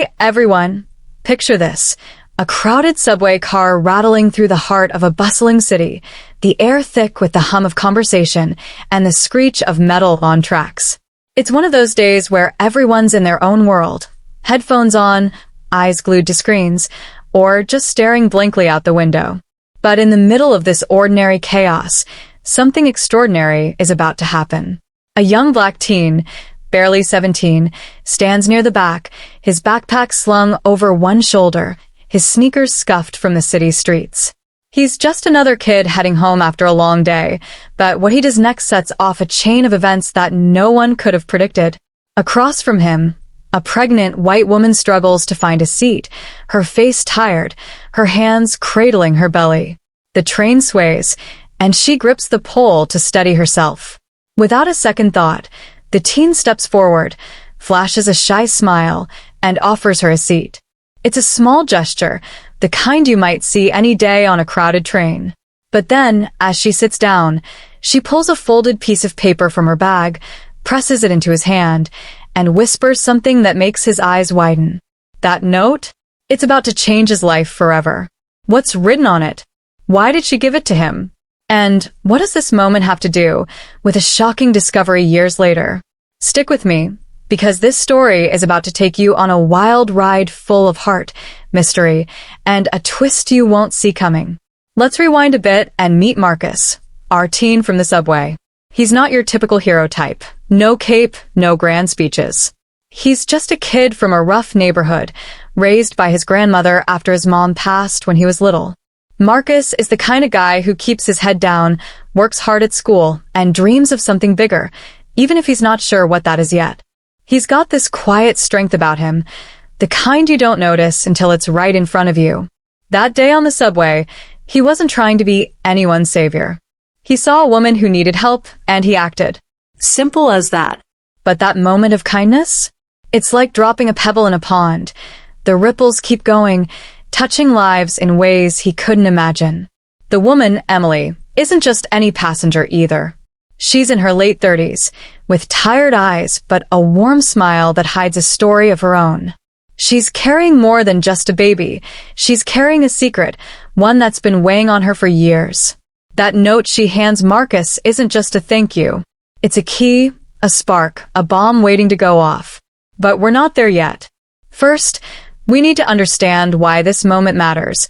Okay, everyone, picture this. A crowded subway car rattling through the heart of a bustling city, the air thick with the hum of conversation and the screech of metal on tracks. It's one of those days where everyone's in their own world, headphones on, eyes glued to screens, or just staring blankly out the window. But in the middle of this ordinary chaos, something extraordinary is about to happen. A young black teen, barely 17, stands near the back, his backpack slung over one shoulder, his sneakers scuffed from the city's streets. He's just another kid heading home after a long day, but what he does next sets off a chain of events that no one could have predicted. Across from him, a pregnant white woman struggles to find a seat, her face tired, her hands cradling her belly. The train sways, and she grips the pole to steady herself. Without a second thought, the teen steps forward, flashes a shy smile, and offers her a seat. It's a small gesture, the kind you might see any day on a crowded train. But then, as she sits down, she pulls a folded piece of paper from her bag, presses it into his hand, and whispers something that makes his eyes widen. That note? It's about to change his life forever. What's written on it? Why did she give it to him? And what does this moment have to do with a shocking discovery years later? Stick with me, because this story is about to take you on a wild ride full of heart, mystery, and a twist you won't see coming. Let's rewind a bit and meet Marcus, our teen from the subway. He's not your typical hero type. No cape, no grand speeches. He's just a kid from a rough neighborhood, raised by his grandmother after his mom passed when he was little. Marcus is the kind of guy who keeps his head down, works hard at school, and dreams of something bigger, even if he's not sure what that is yet. He's got this quiet strength about him, the kind you don't notice until it's right in front of you. That day on the subway, he wasn't trying to be anyone's savior. He saw a woman who needed help, and he acted. Simple as that. But that moment of kindness? It's like dropping a pebble in a pond. The ripples keep going, touching lives in ways he couldn't imagine. The woman, Emily, isn't just any passenger either. She's in her late 30s, with tired eyes but a warm smile that hides a story of her own. She's carrying more than just a baby. She's carrying a secret, one that's been weighing on her for years. That note she hands Marcus isn't just a thank you. It's a key, a spark, a bomb waiting to go off. But we're not there yet. First, we need to understand why this moment matters,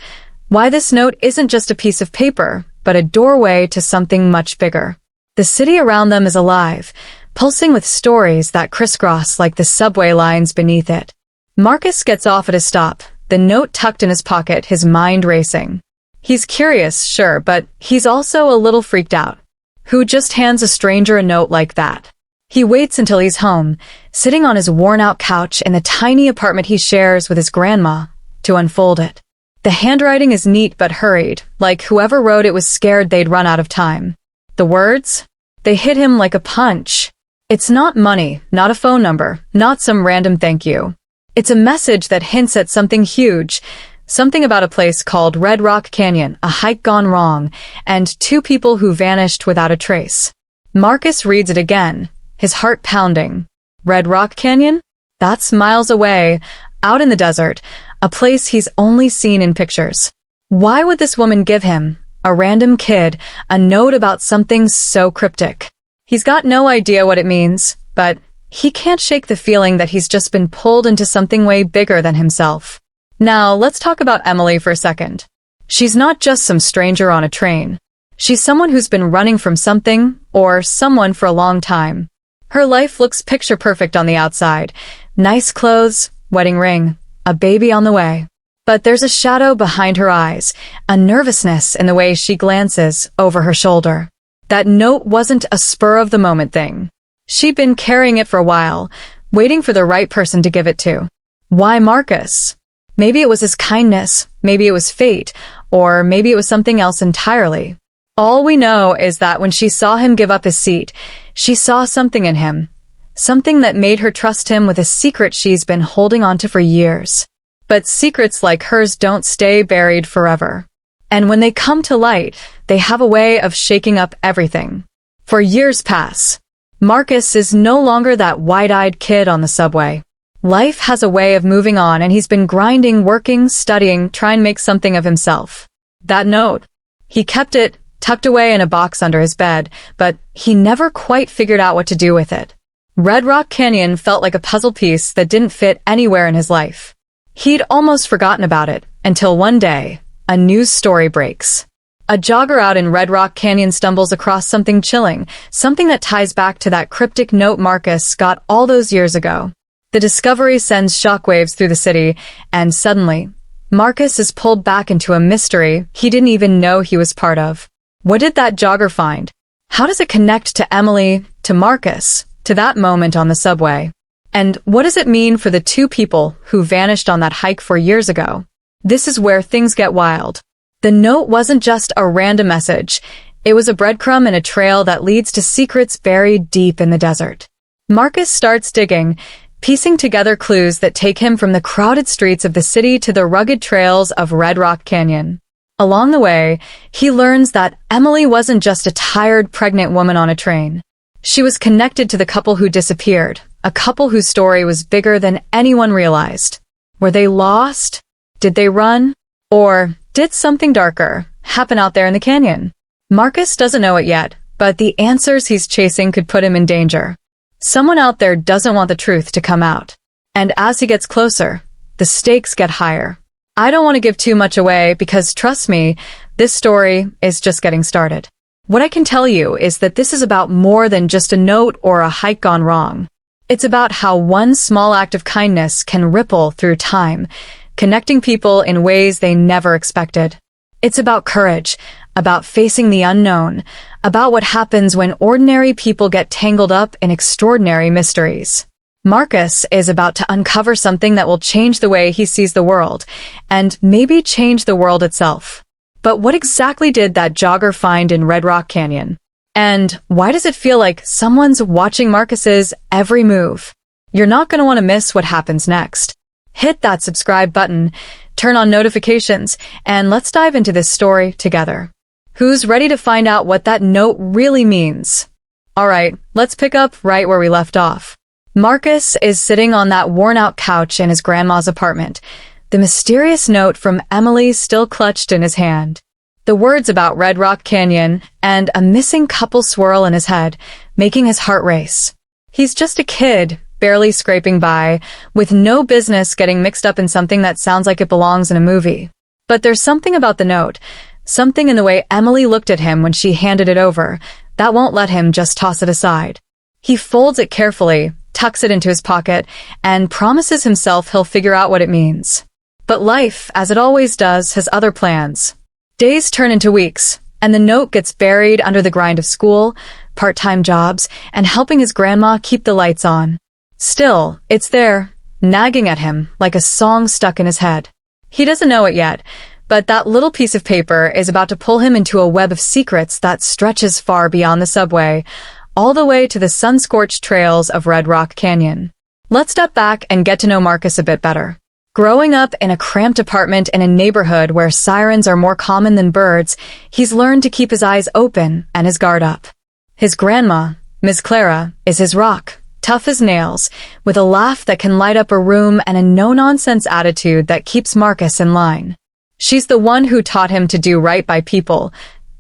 why this note isn't just a piece of paper, but a doorway to something much bigger. The city around them is alive, pulsing with stories that crisscross like the subway lines beneath it. Marcus gets off at a stop, the note tucked in his pocket, his mind racing. He's curious, sure, but he's also a little freaked out. Who just hands a stranger a note like that? He waits until he's home, sitting on his worn-out couch in the tiny apartment he shares with his grandma, to unfold it. The handwriting is neat but hurried, like whoever wrote it was scared they'd run out of time. The words? They hit him like a punch. It's not money, not a phone number, not some random thank you. It's a message that hints at something huge, something about a place called Red Rock Canyon, a hike gone wrong, and two people who vanished without a trace. Marcus reads it again, his heart pounding. Red Rock Canyon? That's miles away, out in the desert, a place he's only seen in pictures. Why would this woman give him, a random kid, a note about something so cryptic? He's got no idea what it means, but he can't shake the feeling that he's just been pulled into something way bigger than himself. Now, let's talk about Emily for a second. She's not just some stranger on a train. She's someone who's been running from something, or someone for a long time. Her life looks picture perfect on the outside. Nice clothes, wedding ring, a baby on the way. But there's a shadow behind her eyes, a nervousness in the way she glances over her shoulder. That note wasn't a spur-of-the-moment thing. She'd been carrying it for a while, waiting for the right person to give it to. Why Marcus? Maybe it was his kindness, maybe it was fate, or maybe it was something else entirely. All we know is that when she saw him give up his seat, she saw something in him, something that made her trust him with a secret she's been holding onto for years. But secrets like hers don't stay buried forever. And when they come to light, they have a way of shaking up everything. For years pass. Marcus is no longer that wide-eyed kid on the subway. Life has a way of moving on, and he's been grinding, working, studying, trying to make something of himself. That note. He kept it tucked away in a box under his bed, but he never quite figured out what to do with it. Red Rock Canyon felt like a puzzle piece that didn't fit anywhere in his life. He'd almost forgotten about it, until one day, a news story breaks. A jogger out in Red Rock Canyon stumbles across something chilling, something that ties back to that cryptic note Marcus got all those years ago. The discovery sends shockwaves through the city, and suddenly, Marcus is pulled back into a mystery he didn't even know he was part of. What did that jogger find? How does it connect to Emily, to Marcus, to that moment on the subway? And what does it mean for the two people who vanished on that hike 4 years ago? This is where things get wild. The note wasn't just a random message. It was a breadcrumb and a trail that leads to secrets buried deep in the desert. Marcus starts digging, piecing together clues that take him from the crowded streets of the city to the rugged trails of Red Rock Canyon. Along the way, he learns that Emily wasn't just a tired, pregnant woman on a train. She was connected to the couple who disappeared, a couple whose story was bigger than anyone realized. Were they lost? Did they run? Or did something darker happen out there in the canyon? Marcus doesn't know it yet, but the answers he's chasing could put him in danger. Someone out there doesn't want the truth to come out. And as he gets closer, the stakes get higher. I don't want to give too much away because, trust me, this story is just getting started. What I can tell you is that this is about more than just a note or a hike gone wrong. It's about how one small act of kindness can ripple through time, connecting people in ways they never expected. It's about courage, about facing the unknown, about what happens when ordinary people get tangled up in extraordinary mysteries. Marcus is about to uncover something that will change the way he sees the world, and maybe change the world itself. But what exactly did that jogger find in Red Rock Canyon? And why does it feel like someone's watching Marcus's every move? You're not going to want to miss what happens next. Hit that subscribe button, turn on notifications, and let's dive into this story together. Who's ready to find out what that note really means? Alright, let's pick up right where we left off. Marcus is sitting on that worn-out couch in his grandma's apartment, the mysterious note from Emily still clutched in his hand. The words about Red Rock Canyon and a missing couple swirl in his head, making his heart race. He's just a kid, barely scraping by, with no business getting mixed up in something that sounds like it belongs in a movie. But there's something about the note, something in the way Emily looked at him when she handed it over, that won't let him just toss it aside. He folds it carefully, tucks it into his pocket, and promises himself he'll figure out what it means. But life, as it always does, has other plans. Days turn into weeks, and the note gets buried under the grind of school, part-time jobs, and helping his grandma keep the lights on. Still, it's there, nagging at him like a song stuck in his head. He doesn't know it yet, but that little piece of paper is about to pull him into a web of secrets that stretches far beyond the subway, all the way to the sun-scorched trails of Red Rock Canyon. Let's step back and get to know Marcus a bit better. Growing up in a cramped apartment in a neighborhood where sirens are more common than birds, he's learned to keep his eyes open and his guard up. His grandma, Miss Clara, is his rock, tough as nails, with a laugh that can light up a room and a no-nonsense attitude that keeps Marcus in line. She's the one who taught him to do right by people,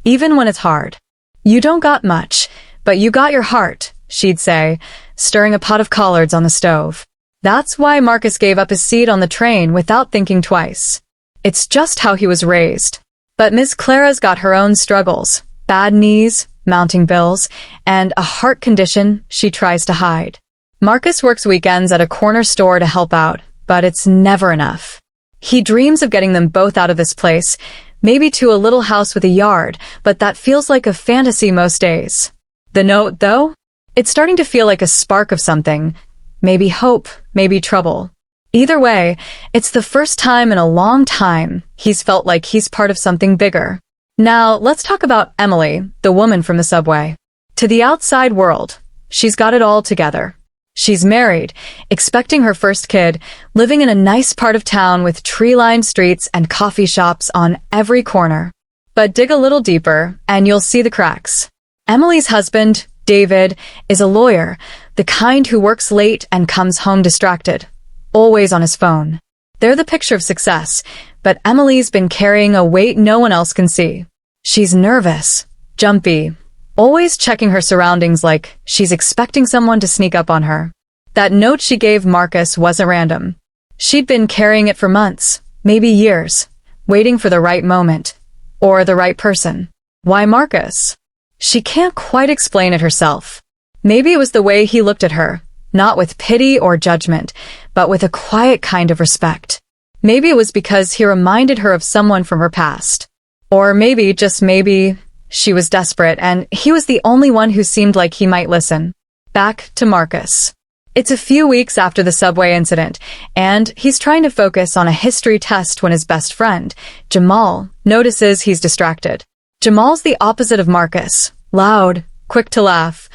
even when it's hard. "You don't got much, but you got your heart," she'd say, stirring a pot of collards on the stove. That's why Marcus gave up his seat on the train without thinking twice. It's just how he was raised. But Miss Clara's got her own struggles, bad knees, mounting bills, and a heart condition she tries to hide. Marcus works weekends at a corner store to help out, but it's never enough. He dreams of getting them both out of this place, maybe to a little house with a yard, but that feels like a fantasy most days. The note, though? It's starting to feel like a spark of something. Maybe hope, maybe trouble. Either way, it's the first time in a long time he's felt like he's part of something bigger. Now, let's talk about Emily, the woman from the subway. To the outside world, she's got it all together. She's married, expecting her first kid, living in a nice part of town with tree-lined streets and coffee shops on every corner. But dig a little deeper, and you'll see the cracks. Emily's husband, David, is a lawyer, the kind who works late and comes home distracted. always on his phone. They're the picture of success, but Emily's been carrying a weight no one else can see. She's nervous, jumpy, always checking her surroundings like she's expecting someone to sneak up on her. That note she gave Marcus wasn't random. She'd been carrying it for months, maybe years, waiting for the right moment, or the right person. Why Marcus? She can't quite explain it herself. Maybe it was the way he looked at her, not with pity or judgment, but with a quiet kind of respect. Maybe it was because he reminded her of someone from her past. Or maybe, just maybe, she was desperate and he was the only one who seemed like he might listen. Back to Marcus. It's a few weeks after the subway incident, and he's trying to focus on a history test when his best friend, Jamal, notices he's distracted. Jamal's the opposite of Marcus. Loud, quick to laugh,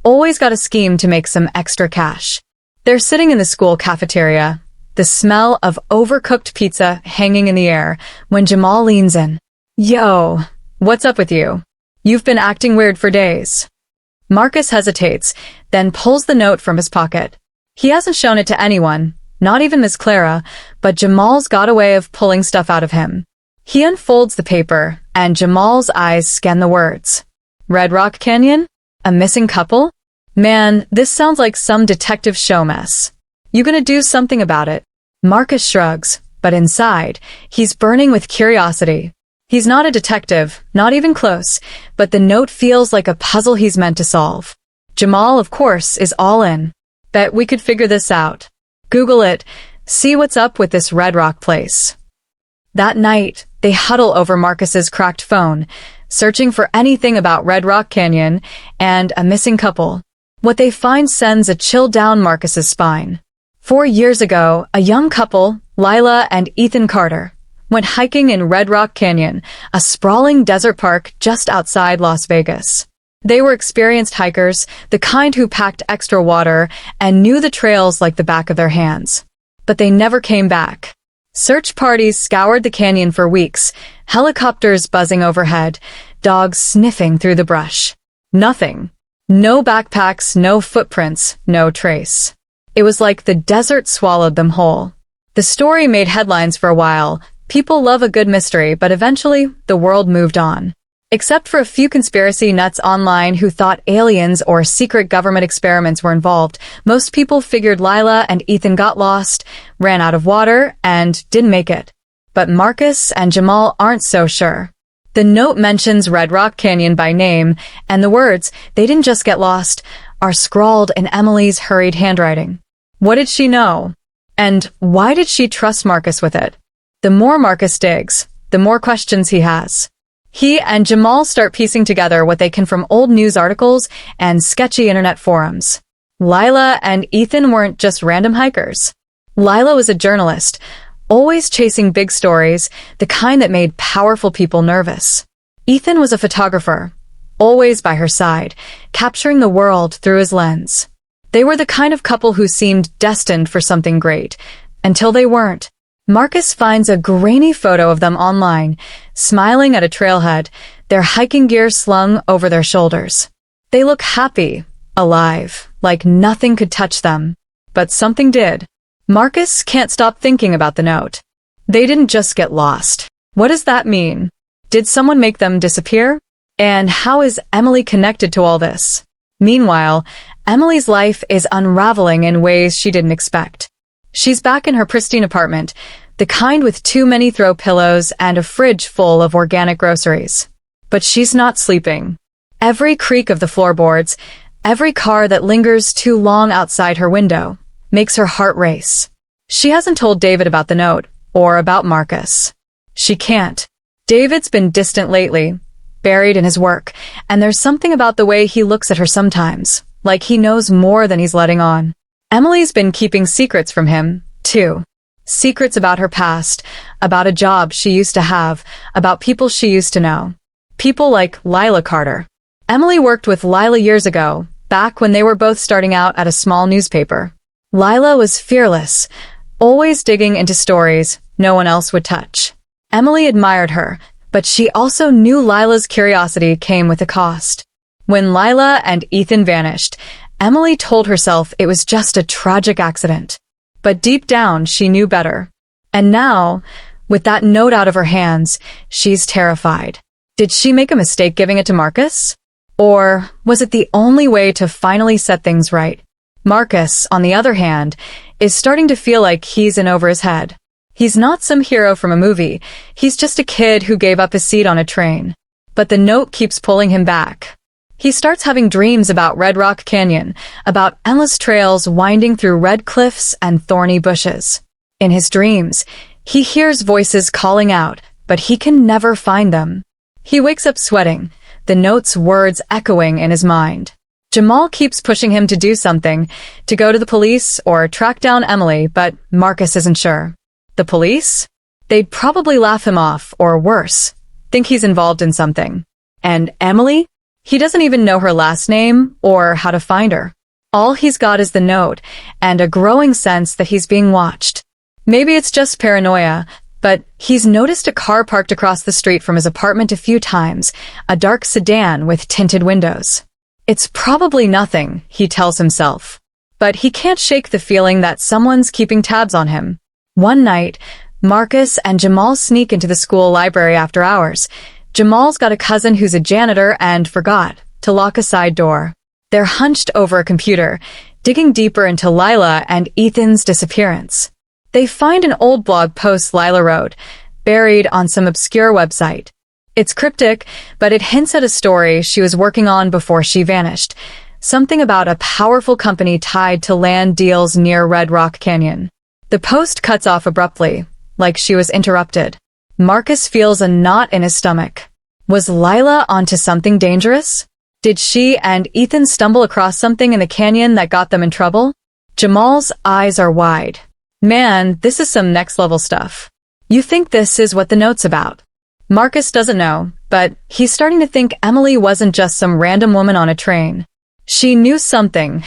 always got a scheme to make some extra cash. They're sitting in the school cafeteria, the smell of overcooked pizza hanging in the air, when Jamal leans in. Yo, what's up with you? You've been acting weird for days. Marcus hesitates, then pulls the note from his pocket. He hasn't shown it to anyone, not even Miss Clara, but Jamal's got a way of pulling stuff out of him. He unfolds the paper, and Jamal's eyes scan the words. Red Rock Canyon? A missing couple? Man, this sounds like some detective show mess. You gonna do something about it? Marcus shrugs, but inside, he's burning with curiosity. He's not a detective, not even close, but the note feels like a puzzle he's meant to solve. Jamal, of course, is all in. Bet we could figure this out. Google it, see what's up with this Red Rock place. That night, they huddle over Marcus's cracked phone, searching for anything about Red Rock Canyon and a missing couple. What they find sends a chill down Marcus's spine. 4 years ago, a young couple, Lila and Ethan Carter, went hiking in Red Rock Canyon, a sprawling desert park just outside Las Vegas. They were experienced hikers, the kind who packed extra water and knew the trails like the back of their hands. But they never came back. Search parties scoured the canyon for weeks, helicopters buzzing overhead, dogs sniffing through the brush. Nothing. No backpacks, no footprints, no trace. It was like the desert swallowed them whole. The story made headlines for a while. People love a good mystery, but eventually, the world moved on. Except for a few conspiracy nuts online who thought aliens or secret government experiments were involved, most people figured Lila and Ethan got lost, ran out of water, and didn't make it. But Marcus and Jamal aren't so sure. The note mentions Red Rock Canyon by name, and the words, "they didn't just get lost," are scrawled in Emily's hurried handwriting. What did she know? And why did she trust Marcus with it? The more Marcus digs, the more questions he has. He and Jamal start piecing together what they can from old news articles and sketchy internet forums. Lila and Ethan weren't just random hikers. Lila was a journalist, always chasing big stories, the kind that made powerful people nervous. Ethan was a photographer, always by her side, capturing the world through his lens. They were the kind of couple who seemed destined for something great, until they weren't. Marcus finds a grainy photo of them online, smiling at a trailhead, their hiking gear slung over their shoulders. They look happy, alive, like nothing could touch them. But something did. Marcus can't stop thinking about the note. They didn't just get lost. What does that mean? Did someone make them disappear? And how is Emily connected to all this? Meanwhile, Emily's life is unraveling in ways she didn't expect. She's back in her pristine apartment, the kind with too many throw pillows and a fridge full of organic groceries. But she's not sleeping. Every creak of the floorboards, every car that lingers too long outside her window, makes her heart race. She hasn't told David about the note, or about Marcus. She can't. David's been distant lately, buried in his work, and there's something about the way he looks at her sometimes, like he knows more than he's letting on. Emily's been keeping secrets from him, too. Secrets about her past, about a job she used to have, about people she used to know. People like Lila Carter. Emily worked with Lila years ago, back when they were both starting out at a small newspaper. Lila was fearless, always digging into stories no one else would touch. Emily admired her, but she also knew Lila's curiosity came with a cost. When Lila and Ethan vanished, Emily told herself it was just a tragic accident. But deep down, she knew better. And now, with that note out of her hands, she's terrified. Did she make a mistake giving it to Marcus? Or was it the only way to finally set things right? Marcus, on the other hand, is starting to feel like he's in over his head. He's not some hero from a movie. He's just a kid who gave up his seat on a train. But the note keeps pulling him back. He starts having dreams about Red Rock Canyon, about endless trails winding through red cliffs and thorny bushes. In his dreams, he hears voices calling out, but he can never find them. He wakes up sweating, the note's words echoing in his mind. Jamal keeps pushing him to do something, to go to the police or track down Emily, but Marcus isn't sure. The police? They'd probably laugh him off, or worse, think he's involved in something. And Emily? He doesn't even know her last name or how to find her. All he's got is the note and a growing sense that he's being watched. Maybe it's just paranoia, but he's noticed a car parked across the street from his apartment a few times, a dark sedan with tinted windows. It's probably nothing, he tells himself. But he can't shake the feeling that someone's keeping tabs on him. One night, Marcus and Jamal sneak into the school library after hours. Jamal's got a cousin who's a janitor and forgot to lock a side door. They're hunched over a computer, digging deeper into Lila and Ethan's disappearance. They find an old blog post Lila wrote, buried on some obscure website. It's cryptic, but it hints at a story she was working on before she vanished. Something about a powerful company tied to land deals near Red Rock Canyon. The post cuts off abruptly, like she was interrupted. Marcus feels a knot in his stomach. Was Lila onto something dangerous? Did she and Ethan stumble across something in the canyon that got them in trouble? Jamal's eyes are wide. Man, this is some next-level stuff. You think this is what the note's about? Marcus doesn't know, but he's starting to think Emily wasn't just some random woman on a train. She knew something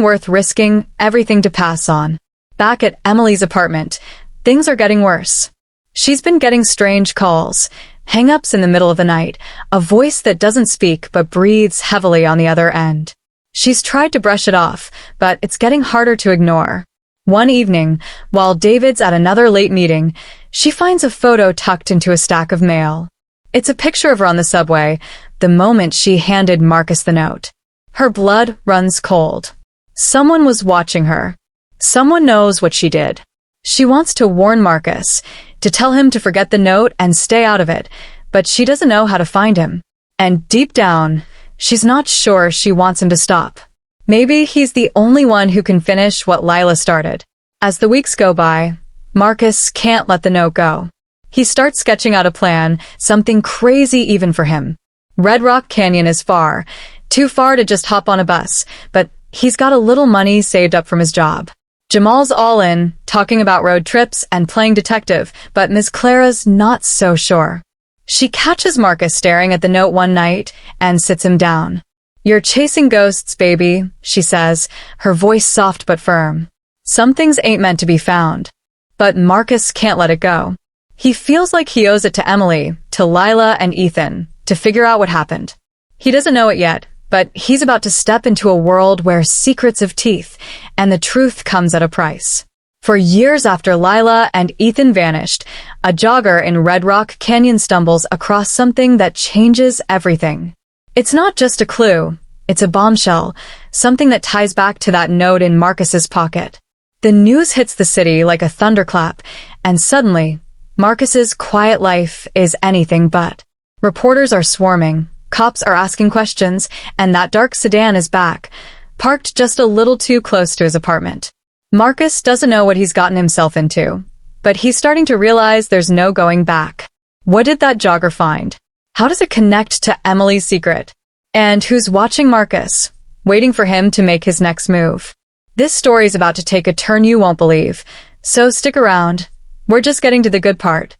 worth risking everything to pass on. Back at Emily's apartment, things are getting worse. She's been getting strange calls, hang-ups in the middle of the night, a voice that doesn't speak but breathes heavily on the other end. She's tried to brush it off, but it's getting harder to ignore. One evening, while David's at another late meeting, she finds a photo tucked into a stack of mail. It's a picture of her on the subway, the moment she handed Marcus the note. Her blood runs cold. Someone was watching her. Someone knows what she did. She wants to warn Marcus, to tell him to forget the note and stay out of it, but she doesn't know how to find him. And deep down, she's not sure she wants him to stop. Maybe he's the only one who can finish what Lila started. As the weeks go by, Marcus can't let the note go. He starts sketching out a plan, something crazy even for him. Red Rock Canyon is far, too far to just hop on a bus, but he's got a little money saved up from his job. Jamal's all in, talking about road trips and playing detective, but Miss Clara's not so sure. She catches Marcus staring at the note one night and sits him down. "You're chasing ghosts, baby," she says, her voice soft but firm. Some things ain't meant to be found. But Marcus can't let it go. He feels like he owes it to Emily, to Lila and Ethan, to figure out what happened. He doesn't know it yet, but he's about to step into a world where secrets have teeth, and the truth comes at a price. For years after Lila and Ethan vanished, a jogger in Red Rock Canyon stumbles across something that changes everything. It's not just a clue, it's a bombshell, something that ties back to that note in Marcus's pocket. The news hits the city like a thunderclap, and suddenly, Marcus's quiet life is anything but. Reporters are swarming, cops are asking questions, and that dark sedan is back, parked just a little too close to his apartment. Marcus doesn't know what he's gotten himself into, but he's starting to realize there's no going back. What did that jogger find? How does it connect to Emily's secret? And who's watching Marcus, waiting for him to make his next move? This story's about to take a turn you won't believe, so stick around. We're just getting to the good part.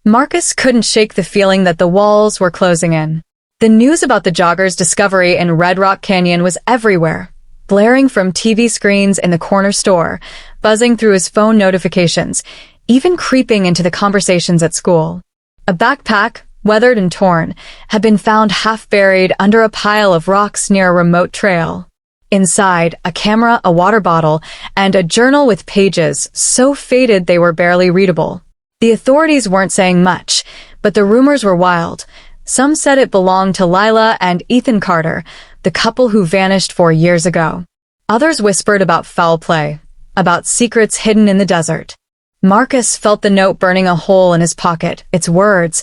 Marcus couldn't shake the feeling that the walls were closing in. The news about the jogger's discovery in Red Rock Canyon was everywhere, blaring from TV screens in the corner store, buzzing through his phone notifications, even creeping into the conversations at school. A backpack, weathered and torn, had been found half buried under a pile of rocks near a remote trail. Inside, a camera, a water bottle, and a journal with pages so faded they were barely readable. The authorities weren't saying much, but the rumors were wild. Some said it belonged to Lila and Ethan Carter, the couple who vanished 4 years ago. Others whispered about foul play, about secrets hidden in the desert. Marcus felt the note burning a hole in his pocket. Its words,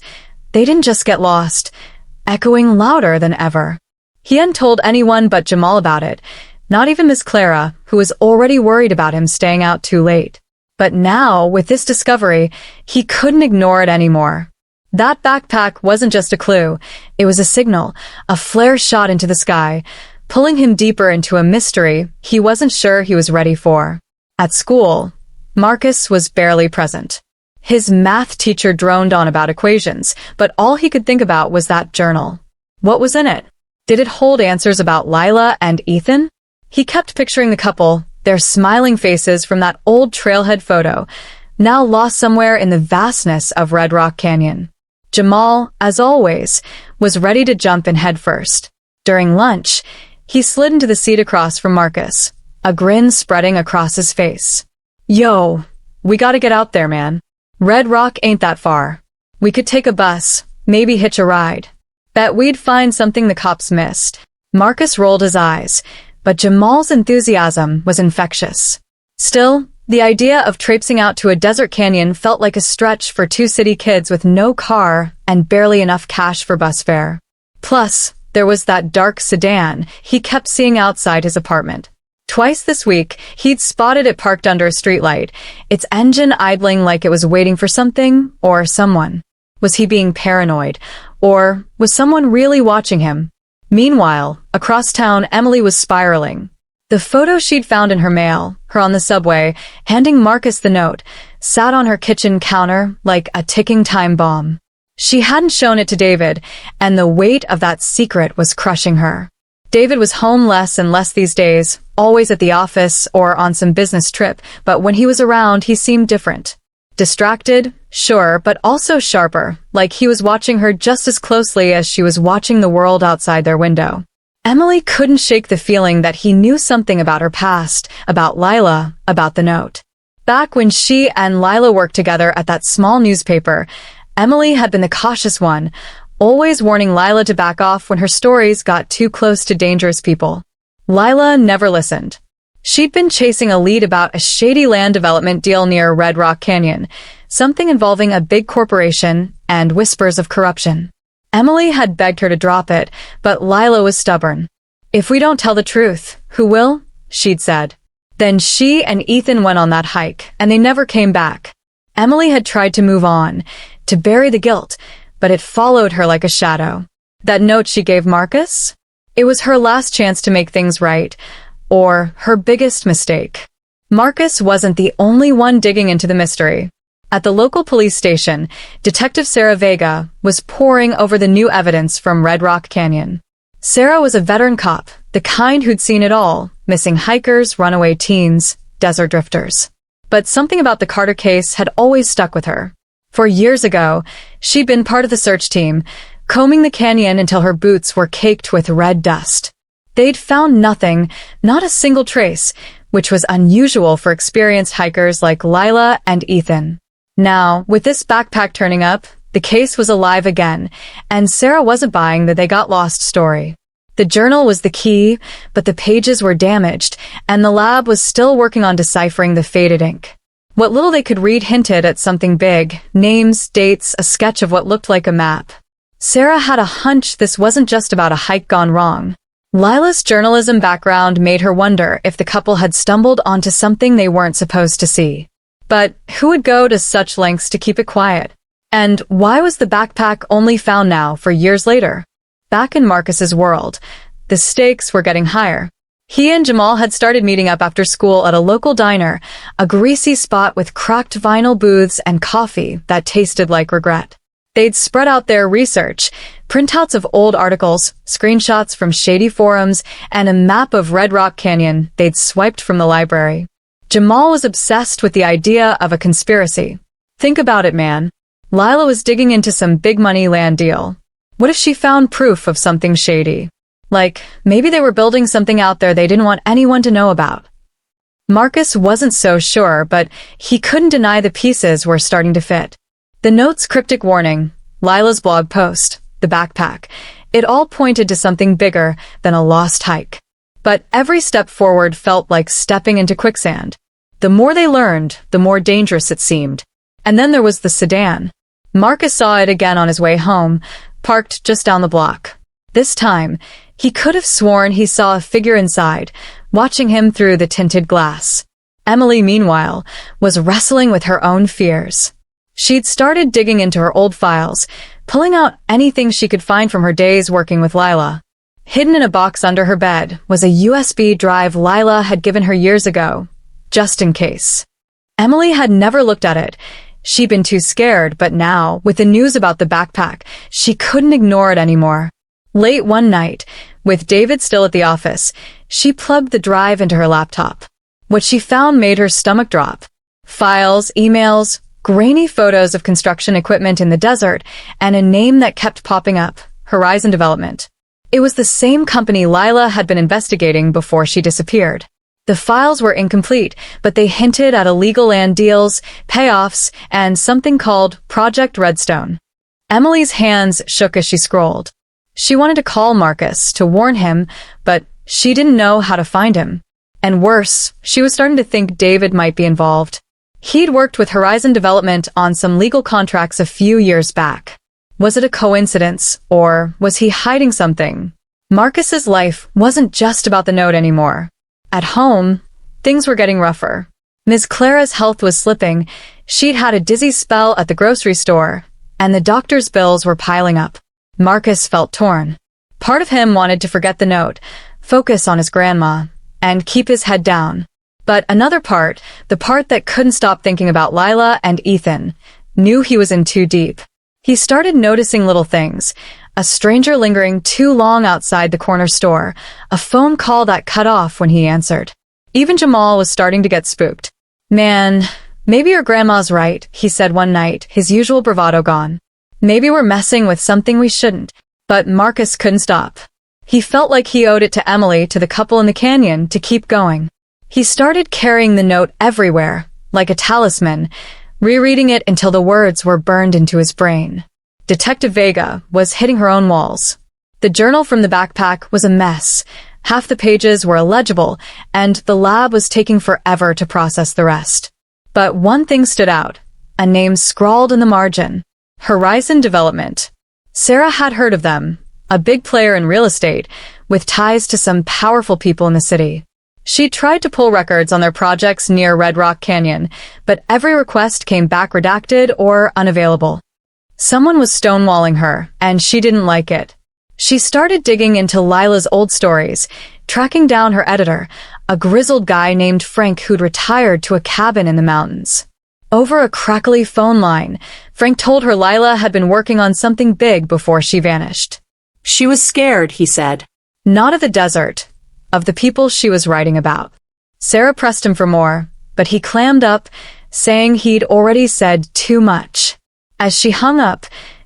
they didn't just get lost, echoing louder than ever. He hadn't told anyone but Jamal about it, not even Miss Clara, who was already worried about him staying out too late. But now, with this discovery, he couldn't ignore it anymore. That backpack wasn't just a clue, it was a signal, a flare shot into the sky, pulling him deeper into a mystery he wasn't sure he was ready for. At school, Marcus was barely present. His math teacher droned on about equations, but all he could think about was that journal. What was in it? Did it hold answers about Lila and Ethan? He kept picturing the couple, their smiling faces from that old trailhead photo, now lost somewhere in the vastness of Red Rock Canyon. Jamal, as always, was ready to jump in headfirst. During lunch, he slid into the seat across from Marcus, a grin spreading across his face. Yo, we gotta get out there, man. Red Rock ain't that far. We could take a bus, maybe hitch a ride. Bet we'd find something the cops missed. Marcus rolled his eyes, but Jamal's enthusiasm was infectious. Still, the idea of traipsing out to a desert canyon felt like a stretch for 2 city kids with no car and barely enough cash for bus fare. Plus, there was that dark sedan he kept seeing outside his apartment. Twice this week, he'd spotted it parked under a streetlight, its engine idling like it was waiting for something or someone. Was he being paranoid? Or was someone really watching him? Meanwhile, across town, Emily was spiraling. The photo she'd found in her mail, her on the subway, handing Marcus the note, sat on her kitchen counter like a ticking time bomb. She hadn't shown it to David, and the weight of that secret was crushing her. David was home less and less these days, always at the office or on some business trip, but when he was around, he seemed different. Distracted, sure, but also sharper, like he was watching her just as closely as she was watching the world outside their window. Emily couldn't shake the feeling that he knew something about her past, about Lila, about the note. Back when she and Lila worked together at that small newspaper, Emily had been the cautious one, always warning Lila to back off when her stories got too close to dangerous people. Lila never listened. She'd been chasing a lead about a shady land development deal near Red Rock Canyon, something involving a big corporation and whispers of corruption. Emily had begged her to drop it, but Lila was stubborn. If we don't tell the truth, who will? She'd said. Then she and Ethan went on that hike, and they never came back. Emily had tried to move on, to bury the guilt, but it followed her like a shadow. That note she gave Marcus? It was her last chance to make things right, or her biggest mistake. Marcus wasn't the only one digging into the mystery. At the local police station, Detective Sarah Vega was poring over the new evidence from Red Rock Canyon. Sarah was a veteran cop, the kind who'd seen it all, missing hikers, runaway teens, desert drifters. But something about the Carter case had always stuck with her. For years ago, she'd been part of the search team, combing the canyon until her boots were caked with red dust. They'd found nothing, not a single trace, which was unusual for experienced hikers like Lila and Ethan. Now, with this backpack turning up, the case was alive again, and Sarah wasn't buying the they got lost story. The journal was the key, but the pages were damaged, and the lab was still working on deciphering the faded ink. What little they could read hinted at something big, names, dates, a sketch of what looked like a map. Sarah had a hunch this wasn't just about a hike gone wrong. Lila's journalism background made her wonder if the couple had stumbled onto something they weren't supposed to see. But who would go to such lengths to keep it quiet? And why was the backpack only found now for years later? Back in Marcus's world, the stakes were getting higher. He and Jamal had started meeting up after school at a local diner, a greasy spot with cracked vinyl booths and coffee that tasted like regret. They'd spread out their research, printouts of old articles, screenshots from shady forums, and a map of Red Rock Canyon they'd swiped from the library. Jamal was obsessed with the idea of a conspiracy. Think about it, man. Lila was digging into some big money land deal. What if she found proof of something shady? Like, maybe they were building something out there they didn't want anyone to know about. Marcus wasn't so sure, but he couldn't deny the pieces were starting to fit. The note's cryptic warning, Lila's blog post, the backpack, it all pointed to something bigger than a lost hike. But every step forward felt like stepping into quicksand. The more they learned, the more dangerous it seemed. And then there was the sedan. Marcus saw it again on his way home, parked just down the block. This time, he could have sworn he saw a figure inside, watching him through the tinted glass. Emily, meanwhile, was wrestling with her own fears. She'd started digging into her old files, pulling out anything she could find from her days working with Lila. Hidden in a box under her bed was a USB drive Lila had given her years ago, just in case. Emily had never looked at it. She'd been too scared, but now, with the news about the backpack, she couldn't ignore it anymore. Late one night, with David still at the office, she plugged the drive into her laptop. What she found made her stomach drop. Files, emails, grainy photos of construction equipment in the desert, and a name that kept popping up, Horizon Development. It was the same company Lila had been investigating before she disappeared. The files were incomplete, but they hinted at illegal land deals, payoffs, and something called Project Redstone. Emily's hands shook as she scrolled. She wanted to call Marcus to warn him, but she didn't know how to find him. And worse, she was starting to think David might be involved. He'd worked with Horizon Development on some legal contracts a few years back. Was it a coincidence, or was he hiding something? Marcus's life wasn't just about the note anymore. At home, things were getting rougher. Ms. Clara's health was slipping, she'd had a dizzy spell at the grocery store, and the doctor's bills were piling up. Marcus felt torn. Part of him wanted to forget the note, focus on his grandma, and keep his head down. But another part, the part that couldn't stop thinking about Lila and Ethan, knew he was in too deep. He started noticing little things. A stranger lingering too long outside the corner store, a phone call that cut off when he answered. Even Jamal was starting to get spooked. Man, maybe your grandma's right, he said one night, his usual bravado gone. Maybe we're messing with something we shouldn't. But Marcus couldn't stop. He felt like he owed it to Emily, to the couple in the canyon, to keep going. He started carrying the note everywhere, like a talisman, rereading it until the words were burned into his brain. Detective Vega was hitting her own walls. The journal from the backpack was a mess. Half the pages were illegible, and the lab was taking forever to process the rest. But one thing stood out, a name scrawled in the margin. Horizon Development. Sarah had heard of them, a big player in real estate, with ties to some powerful people in the city. She tried to pull records on their projects near Red Rock Canyon, but every request came back redacted or unavailable. Someone was stonewalling her, and she didn't like it. She started digging into Lila's old stories, tracking down her editor, a grizzled guy named Frank who'd retired to a cabin in the mountains. Over a crackly phone line, Frank told her Lila had been working on something big before she vanished. She was scared, he said. Not of the desert, of the people she was writing about. Sarah pressed him for more, but he clammed up, saying he'd already said too much. As she hung up,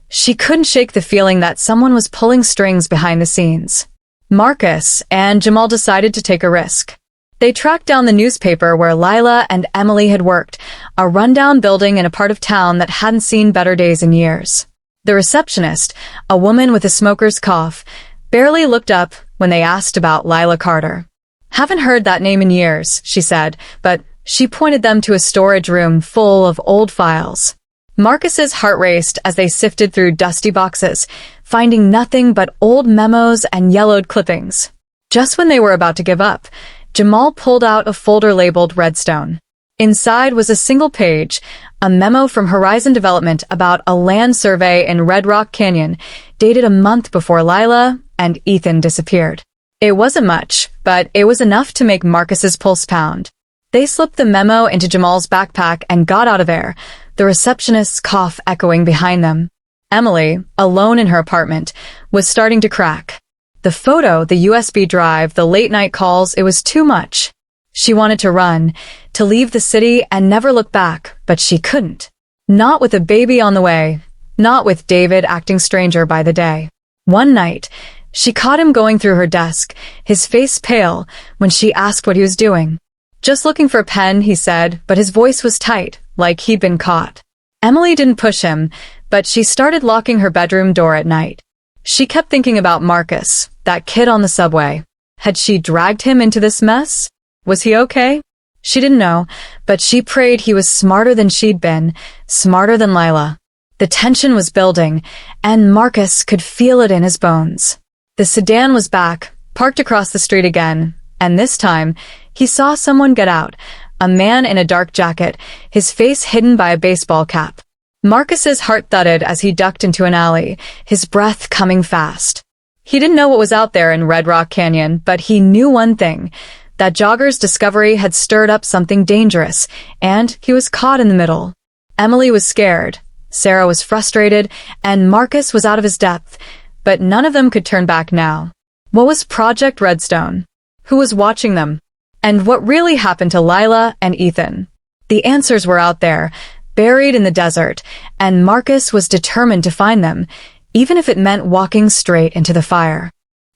she couldn't shake the feeling that someone was pulling strings behind the scenes. Marcus and Jamal decided to take a risk. They tracked down the newspaper where Lila and Emily had worked, a rundown building in a part of town that hadn't seen better days in years. The receptionist, a woman with a smoker's cough, barely looked up when they asked about Lila Carter. Haven't heard that name in years, she said, but she pointed them to a storage room full of old files. Marcus's heart raced as they sifted through dusty boxes, finding nothing but old memos and yellowed clippings. Just when they were about to give up, Jamal pulled out a folder labeled Redstone. Inside was a single page, a memo from Horizon Development about a land survey in Red Rock Canyon, dated a month before Lila and Ethan disappeared. It wasn't much, but it was enough to make Marcus's pulse pound. They slipped the memo into Jamal's backpack and got out of there, the receptionist's cough echoing behind them. Emily, alone in her apartment, was starting to crack. The photo, the USB drive, the late-night calls, it was too much. She wanted to run, to leave the city and never look back, but she couldn't. Not with a baby on the way, not with David acting stranger by the day. One night, She caught him going through her desk, his face pale, when she asked what he was doing. "Just looking for a pen," he said, but his voice was tight, like he'd been caught. Emily didn't push him, but she started locking her bedroom door at night. She kept thinking about Marcus, that kid on the subway. Had she dragged him into this mess? Was he okay? She didn't know, but she prayed he was smarter than she'd been, smarter than Lila. The tension was building, and Marcus could feel it in his bones. The sedan was back, parked across the street again, and this time, he saw someone get out, a man in a dark jacket, his face hidden by a baseball cap. Marcus's heart thudded as he ducked into an alley, his breath coming fast. He didn't know what was out there in Red Rock Canyon, but he knew one thing, that Jogger's discovery had stirred up something dangerous, and he was caught in the middle. Emily was scared, Sarah was frustrated, and Marcus was out of his depth, but none of them could turn back now. What was Project Redstone? Who was watching them? And what really happened to Lila and Ethan? The answers were out there, buried in the desert, and Marcus was determined to find them, even if it meant walking straight into the fire.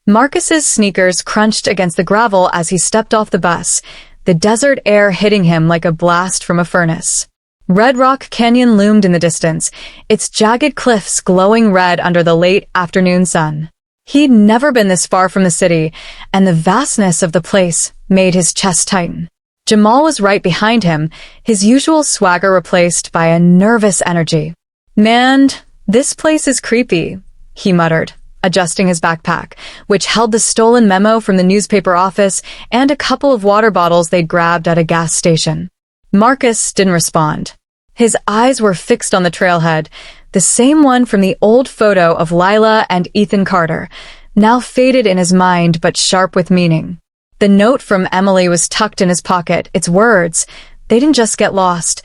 Marcus's sneakers crunched against the gravel as he stepped off the bus, the desert air hitting him like a blast from a furnace. Red Rock Canyon loomed in the distance, its jagged cliffs glowing red under the late afternoon sun. He'd never been this far from the city, and the vastness of the place made his chest tighten. Jamal was right behind him, his usual swagger replaced by a nervous energy. "Man, this place is creepy," he muttered, adjusting his backpack, which held the stolen memo from the newspaper office and a couple of water bottles they'd grabbed at a gas station. Marcus didn't respond. His eyes were fixed on the trailhead, the same one from the old photo of Lila and Ethan Carter, now faded in his mind but sharp with meaning. The note from Emily was tucked in his pocket, its words, they didn't just get lost,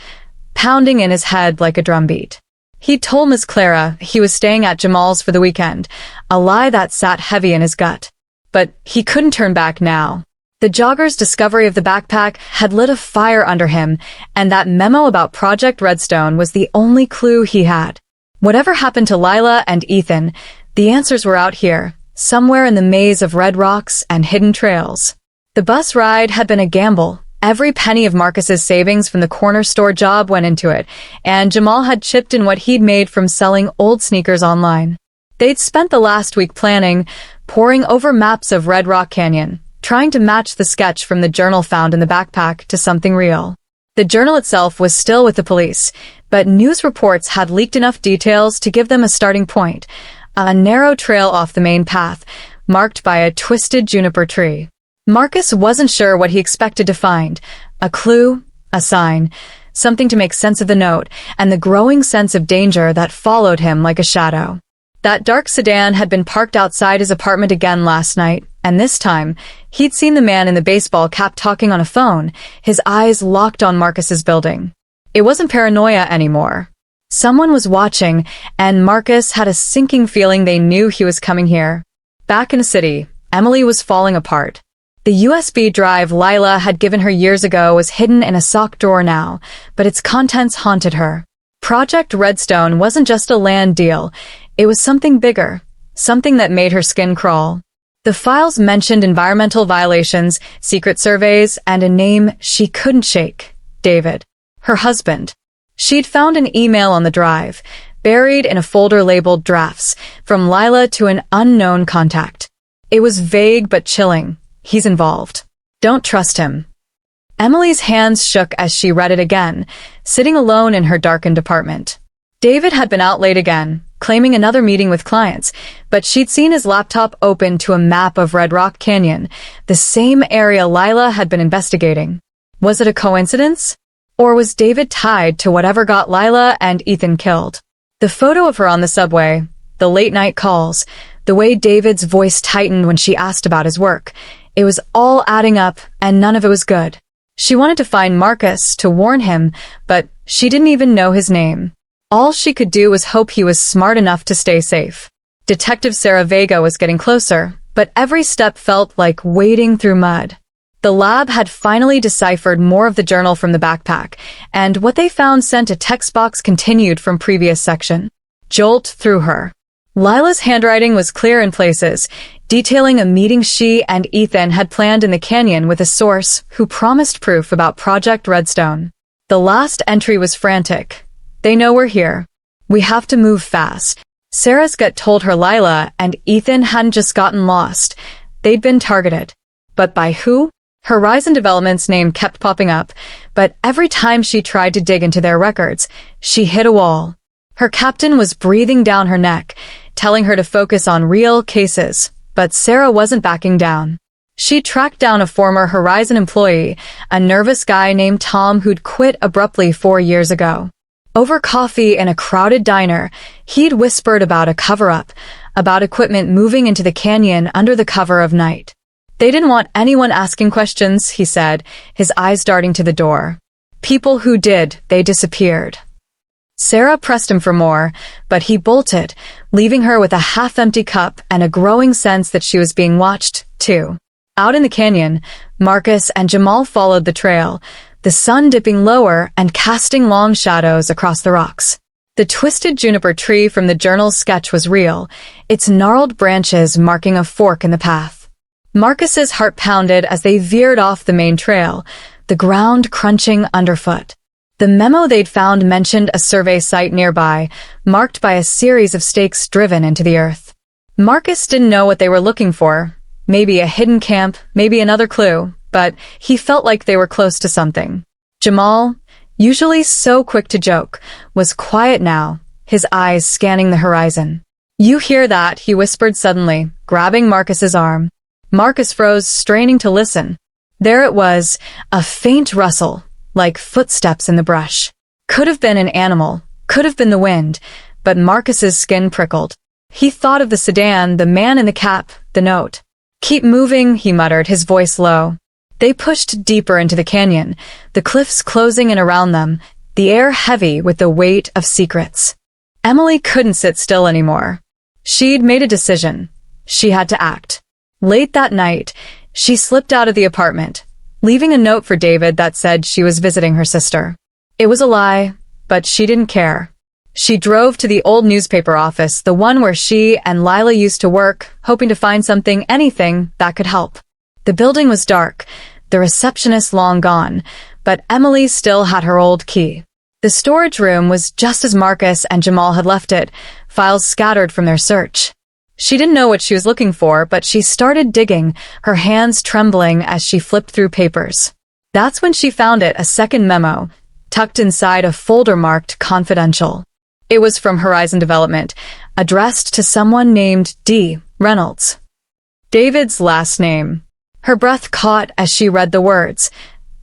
pounding in his head like a drumbeat. He told Miss Clara he was staying at Jamal's for the weekend, a lie that sat heavy in his gut. But he couldn't turn back now. The Jogger's discovery of the backpack had lit a fire under him, and that memo about Project Redstone was the only clue he had. Whatever happened to Lila and Ethan, the answers were out here, somewhere in the maze of red rocks and hidden trails. The bus ride had been a gamble. Every penny of Marcus's savings from the corner store job went into it, and Jamal had chipped in what he'd made from selling old sneakers online. They'd spent the last week planning, poring over maps of Red Rock Canyon, trying to match the sketch from the journal found in the backpack to something real. The journal itself was still with the police, but news reports had leaked enough details to give them a starting point, a narrow trail off the main path, marked by a twisted juniper tree. Marcus wasn't sure what he expected to find, a clue, a sign, something to make sense of the note, and the growing sense of danger that followed him like a shadow. That dark sedan had been parked outside his apartment again last night, and this time, he'd seen the man in the baseball cap talking on a phone, his eyes locked on Marcus's building. It wasn't paranoia anymore. Someone was watching, and Marcus had a sinking feeling they knew he was coming here. Back in the city, Emily was falling apart. The USB drive Lila had given her years ago was hidden in a sock drawer now, but its contents haunted her. Project Redstone wasn't just a land deal, it was something bigger, something that made her skin crawl. The files mentioned environmental violations, secret surveys, and a name she couldn't shake, David, her husband. She'd found an email on the drive, buried in a folder labeled drafts, from Lila to an unknown contact. It was vague but chilling. He's involved. Don't trust him. Emily's hands shook as she read it again, sitting alone in her darkened apartment. David had been out late again, claiming another meeting with clients, but she'd seen his laptop open to a map of Red Rock Canyon, the same area Lila had been investigating. Was it a coincidence? Or was David tied to whatever got Lila and Ethan killed? The photo of her on the subway, the late-night calls, the way David's voice tightened when she asked about his work, it was all adding up, and none of it was good. She wanted to find Marcus, to warn him, but she didn't even know his name. All she could do was hope he was smart enough to stay safe. Detective Sarah Vega was getting closer, but every step felt like wading through mud. The lab had finally deciphered more of the journal from the backpack, and what they found sent a text box continued from previous section. Jolt through her. Lila's handwriting was clear in places, detailing a meeting she and Ethan had planned in the canyon with a source who promised proof about Project Redstone. The last entry was frantic. "They know we're here. We have to move fast." Sarah's gut told her Lila and Ethan hadn't just gotten lost. They'd been targeted. But by who? Horizon Development's name kept popping up, but every time she tried to dig into their records, she hit a wall. Her captain was breathing down her neck, telling her to focus on real cases, but Sarah wasn't backing down. She tracked down a former Horizon employee, a nervous guy named Tom who'd quit abruptly 4 years ago. Over coffee in a crowded diner, he'd whispered about a cover-up, about equipment moving into the canyon under the cover of night. They didn't want anyone asking questions, he said, his eyes darting to the door. People who did, they disappeared. Sarah pressed him for more, but he bolted, leaving her with a half-empty cup and a growing sense that she was being watched, too. Out in the canyon, Marcus and Jamal followed the trail, the sun dipping lower and casting long shadows across the rocks. The twisted juniper tree from the journal's sketch was real, its gnarled branches marking a fork in the path. Marcus's heart pounded as they veered off the main trail, the ground crunching underfoot. The memo they'd found mentioned a survey site nearby, marked by a series of stakes driven into the earth. Marcus didn't know what they were looking for. Maybe a hidden camp, maybe another clue, but he felt like they were close to something. Jamal, usually so quick to joke, was quiet now, his eyes scanning the horizon. "You hear that?" he whispered suddenly, grabbing Marcus's arm. Marcus froze, straining to listen. There it was, a faint rustle, like footsteps in the brush. Could have been an animal, could have been the wind, but Marcus's skin prickled. He thought of the sedan, the man in the cap, the note. "Keep moving," he muttered, his voice low. They pushed deeper into the canyon, the cliffs closing in around them, the air heavy with the weight of secrets. Emily couldn't sit still anymore. She'd made a decision. She had to act. Late that night, she slipped out of the apartment, leaving a note for David that said she was visiting her sister. It was a lie, but she didn't care. She drove to the old newspaper office, the one where she and Lila used to work, hoping to find something, anything, that could help. The building was dark, the receptionist long gone, but Emily still had her old key. The storage room was just as Marcus and Jamal had left it, files scattered from their search. She didn't know what she was looking for, but she started digging, her hands trembling as she flipped through papers. That's when she found it, a second memo, tucked inside a folder marked confidential. It was from Horizon Development, addressed to someone named D. Reynolds. David's last name. Her breath caught as she read the words.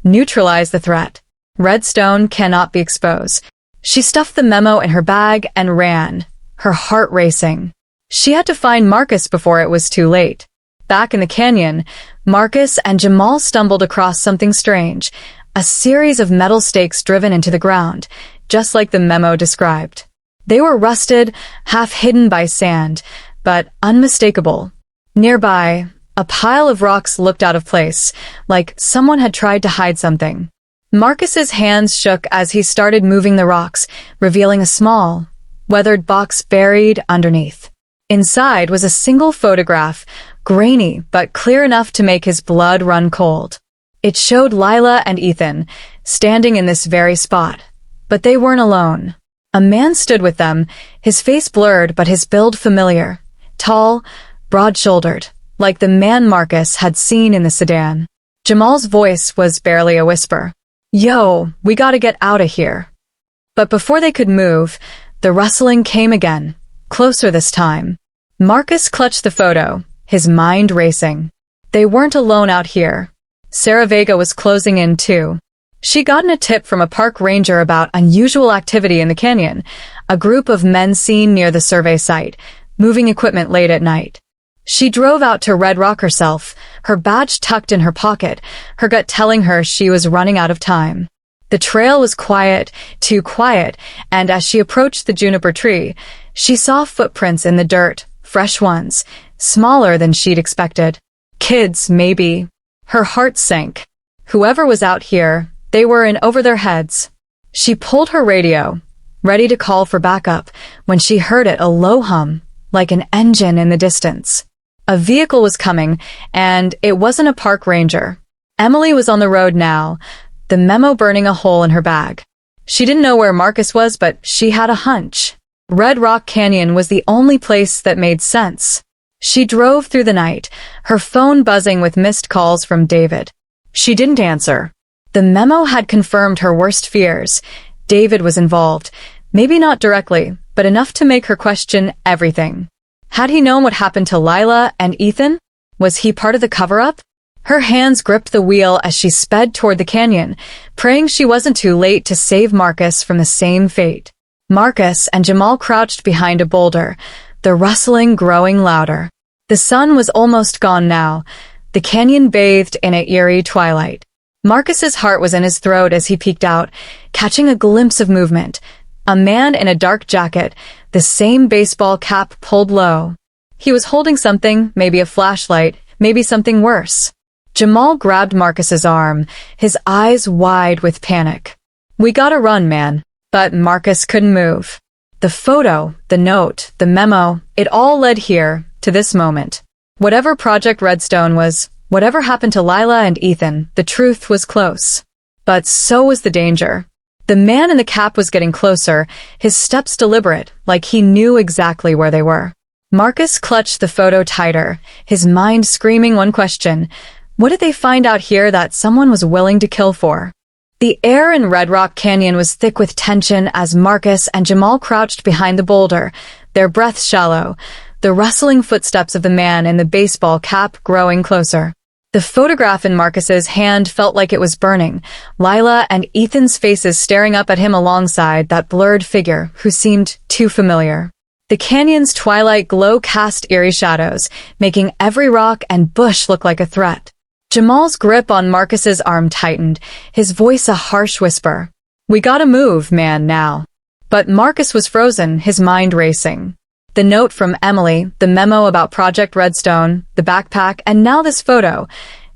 Neutralize the threat. Redstone cannot be exposed. She stuffed the memo in her bag and ran, her heart racing. She had to find Marcus before it was too late. Back in the canyon, Marcus and Jamal stumbled across something strange, a series of metal stakes driven into the ground, just like the memo described. They were rusted, half hidden by sand, but unmistakable. Nearby, a pile of rocks looked out of place, like someone had tried to hide something. Marcus's hands shook as he started moving the rocks, revealing a small, weathered box buried underneath. Inside was a single photograph, grainy but clear enough to make his blood run cold. It showed Lila and Ethan, standing in this very spot. But they weren't alone. A man stood with them, his face blurred but his build familiar. Tall, broad-shouldered, like the man Marcus had seen in the sedan. Jamal's voice was barely a whisper. "Yo, we gotta get out of here." But before they could move, the rustling came again, closer this time. Marcus clutched the photo, his mind racing. They weren't alone out here. Sarah Vega was closing in too. She'd gotten a tip from a park ranger about unusual activity in the canyon, a group of men seen near the survey site, moving equipment late at night. She drove out to Red Rock herself, her badge tucked in her pocket, her gut telling her she was running out of time. The trail was quiet, too quiet, and as she approached the juniper tree, she saw footprints in the dirt, fresh ones, smaller than she'd expected. Kids, maybe. Her heart sank. Whoever was out here, they were in over their heads. She pulled her radio, ready to call for backup, when she heard it, a low hum, like an engine in the distance. A vehicle was coming, and it wasn't a park ranger. Emily was on the road now, the memo burning a hole in her bag. She didn't know where Marcus was, but she had a hunch. Red Rock Canyon was the only place that made sense. She drove through the night, her phone buzzing with missed calls from David. She didn't answer. The memo had confirmed her worst fears. David was involved, maybe not directly, but enough to make her question everything. Had he known what happened to Lila and Ethan? Was he part of the cover-up? Her hands gripped the wheel as she sped toward the canyon, praying she wasn't too late to save Marcus from the same fate. Marcus and Jamal crouched behind a boulder, the rustling growing louder. The sun was almost gone now, the canyon bathed in an eerie twilight. Marcus's heart was in his throat as he peeked out, catching a glimpse of movement. A man in a dark jacket, the same baseball cap pulled low. He was holding something, maybe a flashlight, maybe something worse. Jamal grabbed Marcus's arm, his eyes wide with panic. "We gotta run, man." But Marcus couldn't move. The photo, the note, the memo, it all led here, to this moment. Whatever Project Redstone was, whatever happened to Lila and Ethan, the truth was close. But so was the danger. The man in the cap was getting closer, his steps deliberate, like he knew exactly where they were. Marcus clutched the photo tighter, his mind screaming one question. What did they find out here that someone was willing to kill for? The air in Red Rock Canyon was thick with tension as Marcus and Jamal crouched behind the boulder, their breaths shallow, the rustling footsteps of the man in the baseball cap growing closer. The photograph in Marcus's hand felt like it was burning, Lila and Ethan's faces staring up at him alongside that blurred figure who seemed too familiar. The canyon's twilight glow cast eerie shadows, making every rock and bush look like a threat. Jamal's grip on Marcus's arm tightened, his voice a harsh whisper. "We gotta move, man, now." But Marcus was frozen, his mind racing. The note from Emily, the memo about Project Redstone, the backpack, and now this photo.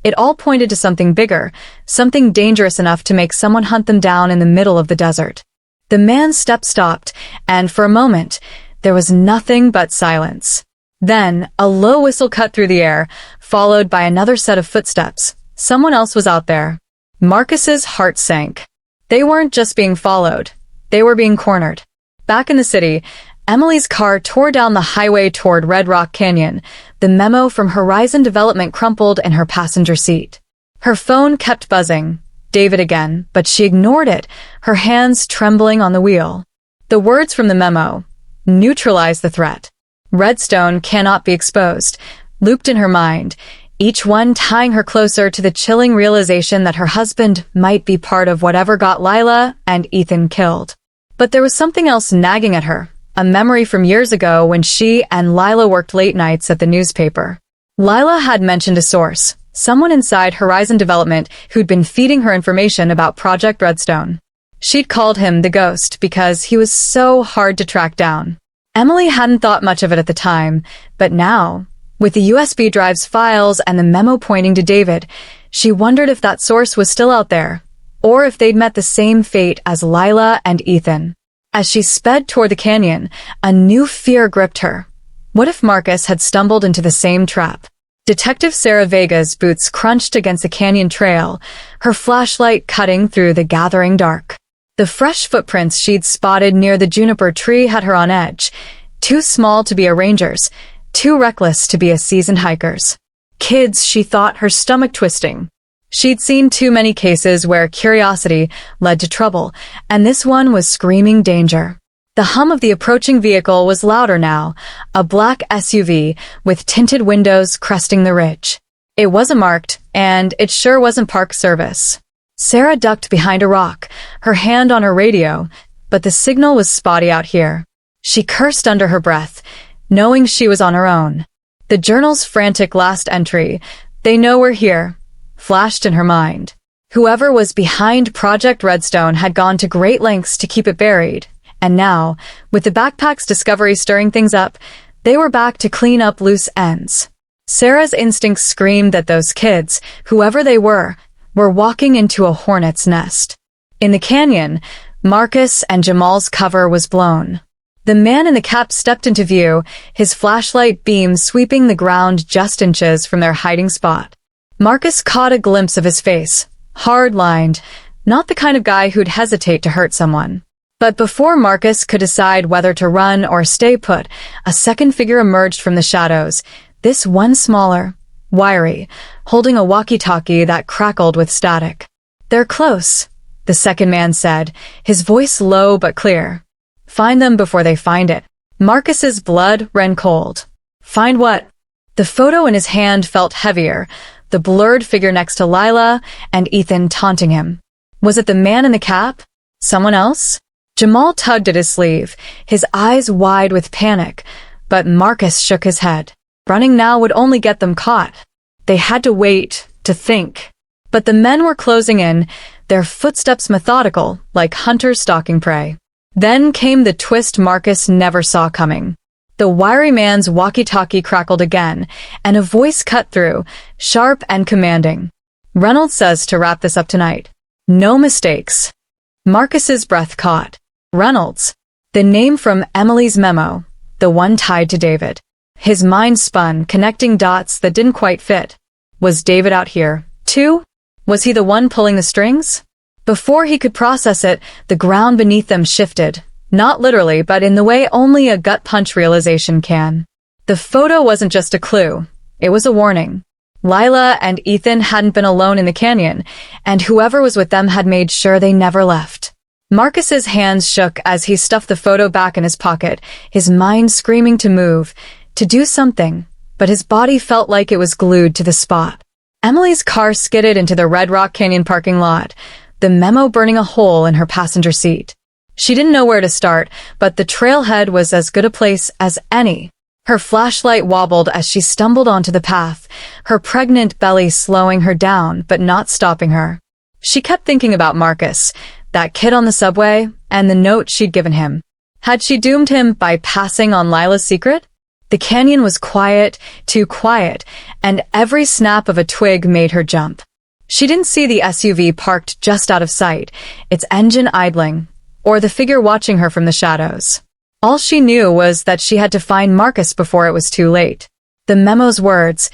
It all pointed to something bigger, something dangerous enough to make someone hunt them down in the middle of the desert. The man's step stopped, and for a moment, there was nothing but silence. Then, a low whistle cut through the air, followed by another set of footsteps. Someone else was out there. Marcus's heart sank. They weren't just being followed. They were being cornered. Back in the city, Emily's car tore down the highway toward Red Rock Canyon. The memo from Horizon Development crumpled in her passenger seat. Her phone kept buzzing. David again, but she ignored it, her hands trembling on the wheel. The words from the memo: neutralize the threat. Redstone cannot be exposed, looped in her mind, each one tying her closer to the chilling realization that her husband might be part of whatever got Lila and Ethan killed. But there was something else nagging at her, a memory from years ago when she and Lila worked late nights at the newspaper. Lila had mentioned a source, someone inside Horizon Development who'd been feeding her information about Project Redstone. She'd called him the Ghost because he was so hard to track down. Emily hadn't thought much of it at the time, but now, with the USB drive's files and the memo pointing to David, she wondered if that source was still out there, or if they'd met the same fate as Lila and Ethan. As she sped toward the canyon, a new fear gripped her. What if Marcus had stumbled into the same trap? Detective Sarah Vega's boots crunched against the canyon trail, her flashlight cutting through the gathering dark. The fresh footprints she'd spotted near the juniper tree had her on edge, too small to be a ranger's, too reckless to be a seasoned hiker's. Kids, she thought, her stomach twisting. She'd seen too many cases where curiosity led to trouble, and this one was screaming danger. The hum of the approaching vehicle was louder now, a black SUV with tinted windows cresting the ridge. It wasn't marked, and it sure wasn't Park Service. Sarah ducked behind a rock, her hand on her radio, but the signal was spotty out here. She cursed under her breath, knowing she was on her own. The journal's frantic last entry, "They know we're here," flashed in her mind. Whoever was behind Project Redstone had gone to great lengths to keep it buried, and now, with the backpack's discovery stirring things up, they were back to clean up loose ends. Sarah's instincts screamed that those kids, whoever they were walking into a hornet's nest. In the canyon, Marcus and Jamal's cover was blown. The man in the cap stepped into view, his flashlight beam sweeping the ground just inches from their hiding spot. Marcus caught a glimpse of his face, hard-lined, not the kind of guy who'd hesitate to hurt someone. But before Marcus could decide whether to run or stay put, a second figure emerged from the shadows, this one smaller, wiry, holding a walkie-talkie that crackled with static. "They're close," the second man said, his voice low but clear. "Find them before they find it." Marcus's blood ran cold. "Find what?" The photo in his hand felt heavier, the blurred figure next to Lila and Ethan taunting him. Was it the man in the cap? Someone else? Jamal tugged at his sleeve, his eyes wide with panic, but Marcus shook his head. Running now would only get them caught. They had to wait, to think. But the men were closing in, their footsteps methodical, like hunters stalking prey. Then came the twist Marcus never saw coming. The wiry man's walkie-talkie crackled again, and a voice cut through, sharp and commanding. "Reynolds says to wrap this up tonight. No mistakes." Marcus's breath caught. Reynolds. The name from Emily's memo, the one tied to David. His mind spun, connecting dots that didn't quite fit. Was David out here, too? Was he the one pulling the strings? Before he could process it, the ground beneath them shifted. Not literally, but in the way only a gut-punch realization can. The photo wasn't just a clue. It was a warning. Lila and Ethan hadn't been alone in the canyon, and whoever was with them had made sure they never left. Marcus's hands shook as he stuffed the photo back in his pocket, his mind screaming to move, to do something, but his body felt like it was glued to the spot. Emily's car skidded into the Red Rock Canyon parking lot, the memo burning a hole in her passenger seat. She didn't know where to start, but the trailhead was as good a place as any. Her flashlight wobbled as she stumbled onto the path, her pregnant belly slowing her down but not stopping her. She kept thinking about Marcus, that kid on the subway, and the note she'd given him. Had she doomed him by passing on Lila's secret? The canyon was quiet, too quiet, and every snap of a twig made her jump. She didn't see the SUV parked just out of sight, its engine idling, or the figure watching her from the shadows. All she knew was that she had to find Marcus before it was too late. The memo's words,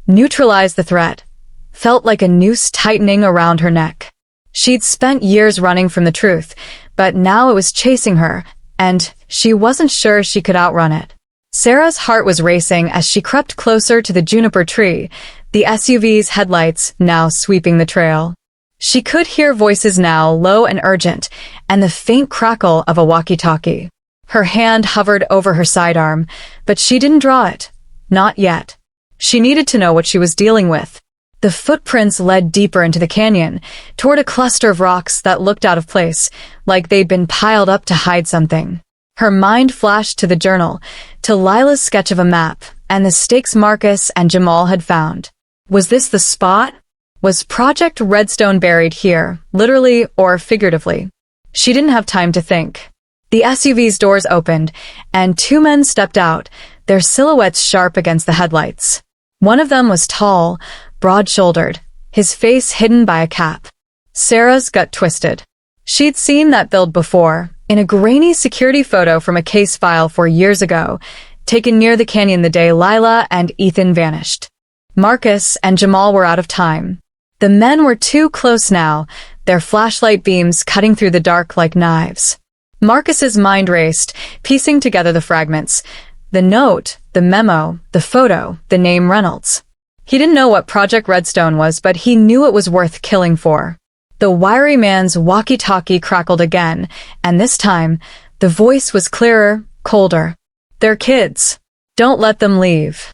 "Neutralize the threat," felt like a noose tightening around her neck. She'd spent years running from the truth, but now it was chasing her, and she wasn't sure she could outrun it. Sarah's heart was racing as she crept closer to the juniper tree, the SUV's headlights now sweeping the trail. She could hear voices now, low and urgent, and the faint crackle of a walkie-talkie. Her hand hovered over her sidearm, but she didn't draw it. Not yet. She needed to know what she was dealing with. The footprints led deeper into the canyon, toward a cluster of rocks that looked out of place, like they'd been piled up to hide something. Her mind flashed to the journal, to Lila's sketch of a map, and the stakes Marcus and Jamal had found. Was this the spot? Was Project Redstone buried here, literally or figuratively? She didn't have time to think. The SUV's doors opened, and two men stepped out, their silhouettes sharp against the headlights. One of them was tall, broad-shouldered, his face hidden by a cap. Sarah's gut twisted. She'd seen that build before, in a grainy security photo from a case file 4 years ago, taken near the canyon the day Lila and Ethan vanished. Marcus and Jamal were out of time. The men were too close now, their flashlight beams cutting through the dark like knives. Marcus's mind raced, piecing together the fragments. The note, the memo, the photo, the name Reynolds. He didn't know what Project Redstone was, but he knew it was worth killing for. The wiry man's walkie-talkie crackled again, and this time, the voice was clearer, colder. "They're kids. Don't let them leave."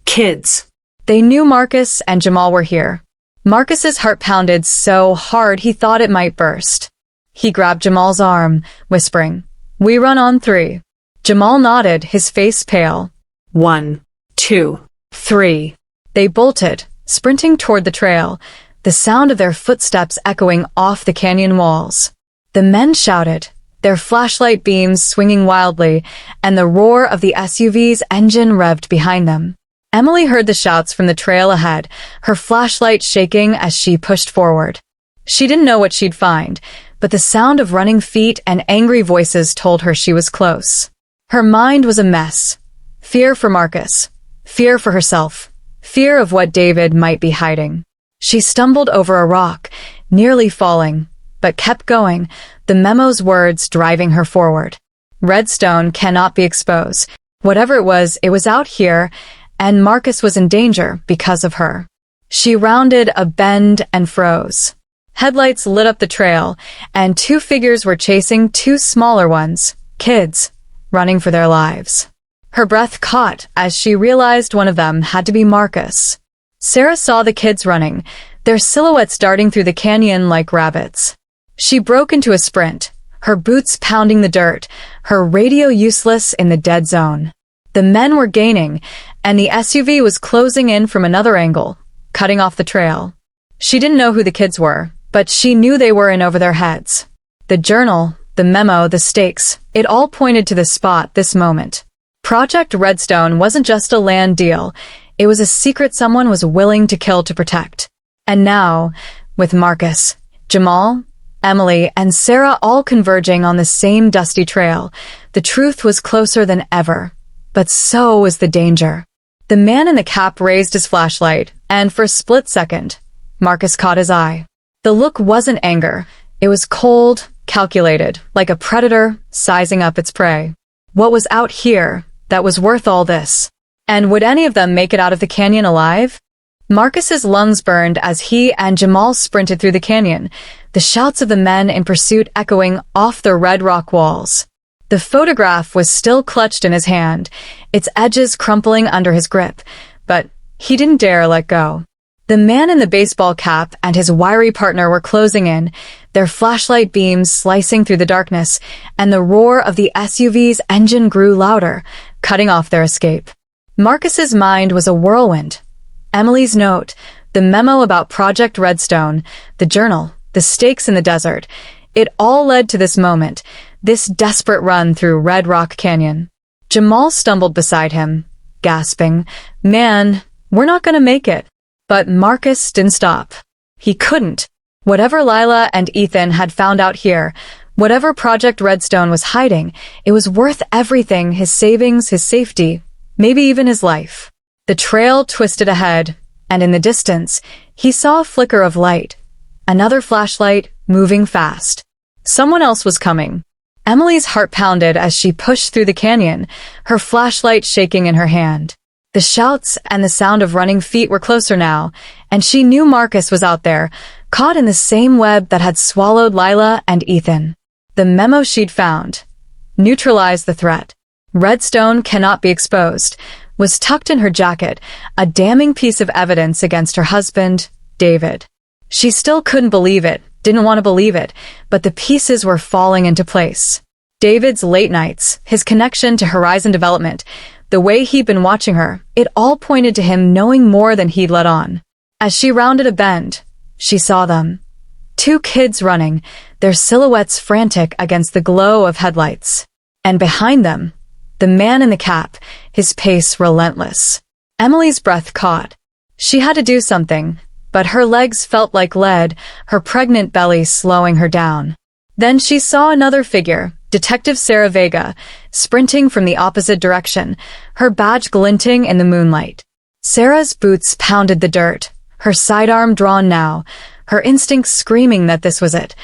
Kids. They knew Marcus and Jamal were here. Marcus's heart pounded so hard he thought it might burst. He grabbed Jamal's arm, whispering, "We run on 3. Jamal nodded, his face pale. 1, 2, 3. They bolted, sprinting toward the trail, the sound of their footsteps echoing off the canyon walls. The men shouted, their flashlight beams swinging wildly, and the roar of the SUV's engine revved behind them. Emily heard the shouts from the trail ahead, her flashlight shaking as she pushed forward. She didn't know what she'd find, but the sound of running feet and angry voices told her she was close. Her mind was a mess. Fear for Marcus. Fear for herself. Fear of what David might be hiding. She stumbled over a rock, nearly falling, but kept going, the memo's words driving her forward. Redstone cannot be exposed. Whatever it was out here, and Marcus was in danger because of her. She rounded a bend and froze. Headlights lit up the trail, and two figures were chasing two smaller ones, kids, running for their lives. Her breath caught as she realized one of them had to be Marcus. Sarah saw the kids running, their silhouettes darting through the canyon like rabbits. She broke into a sprint, her boots pounding the dirt, her radio useless in the dead zone. The men were gaining, and the SUV was closing in from another angle, cutting off the trail. She didn't know who the kids were, but she knew they were in over their heads. The journal, the memo, the stakes, it all pointed to the spot, this moment. Project Redstone wasn't just a land deal, it was a secret someone was willing to kill to protect. And now, with Marcus, Jamal, Emily, and Sarah all converging on the same dusty trail, the truth was closer than ever. But so was the danger. The man in the cap raised his flashlight, and for a split second, Marcus caught his eye. The look wasn't anger, it was cold, calculated, like a predator sizing up its prey. What was out here that was worth all this? And would any of them make it out of the canyon alive? Marcus's lungs burned as he and Jamal sprinted through the canyon, the shouts of the men in pursuit echoing off the red rock walls. The photograph was still clutched in his hand, its edges crumpling under his grip, but he didn't dare let go. The man in the baseball cap and his wiry partner were closing in, their flashlight beams slicing through the darkness, and the roar of the SUV's engine grew louder, cutting off their escape. Marcus's mind was a whirlwind. Emily's note, the memo about Project Redstone, the journal, the stakes in the desert, it all led to this moment, this desperate run through Red Rock Canyon. Jamal stumbled beside him, gasping, "Man, we're not gonna make it." But Marcus didn't stop. He couldn't. Whatever Lila and Ethan had found out here, whatever Project Redstone was hiding, it was worth everything, his savings, his safety, maybe even his life. The trail twisted ahead, and in the distance, he saw a flicker of light. Another flashlight, moving fast. Someone else was coming. Emily's heart pounded as she pushed through the canyon, her flashlight shaking in her hand. The shouts and the sound of running feet were closer now, and she knew Marcus was out there, caught in the same web that had swallowed Lila and Ethan. The memo she'd found, neutralized the threat. Redstone cannot be exposed, was tucked in her jacket, a damning piece of evidence against her husband, David. She still couldn't believe it, didn't want to believe it, but the pieces were falling into place. David's late nights, his connection to Horizon Development, the way he'd been watching her, it all pointed to him knowing more than he'd let on. As she rounded a bend, she saw them. Two kids running, their silhouettes frantic against the glow of headlights. And behind them, the man in the cap, his pace relentless. Emily's breath caught. She had to do something, but her legs felt like lead, her pregnant belly slowing her down. Then she saw another figure, Detective Sarah Vega, sprinting from the opposite direction, her badge glinting in the moonlight. Sarah's boots pounded the dirt, her sidearm drawn now, her instincts screaming that this was it,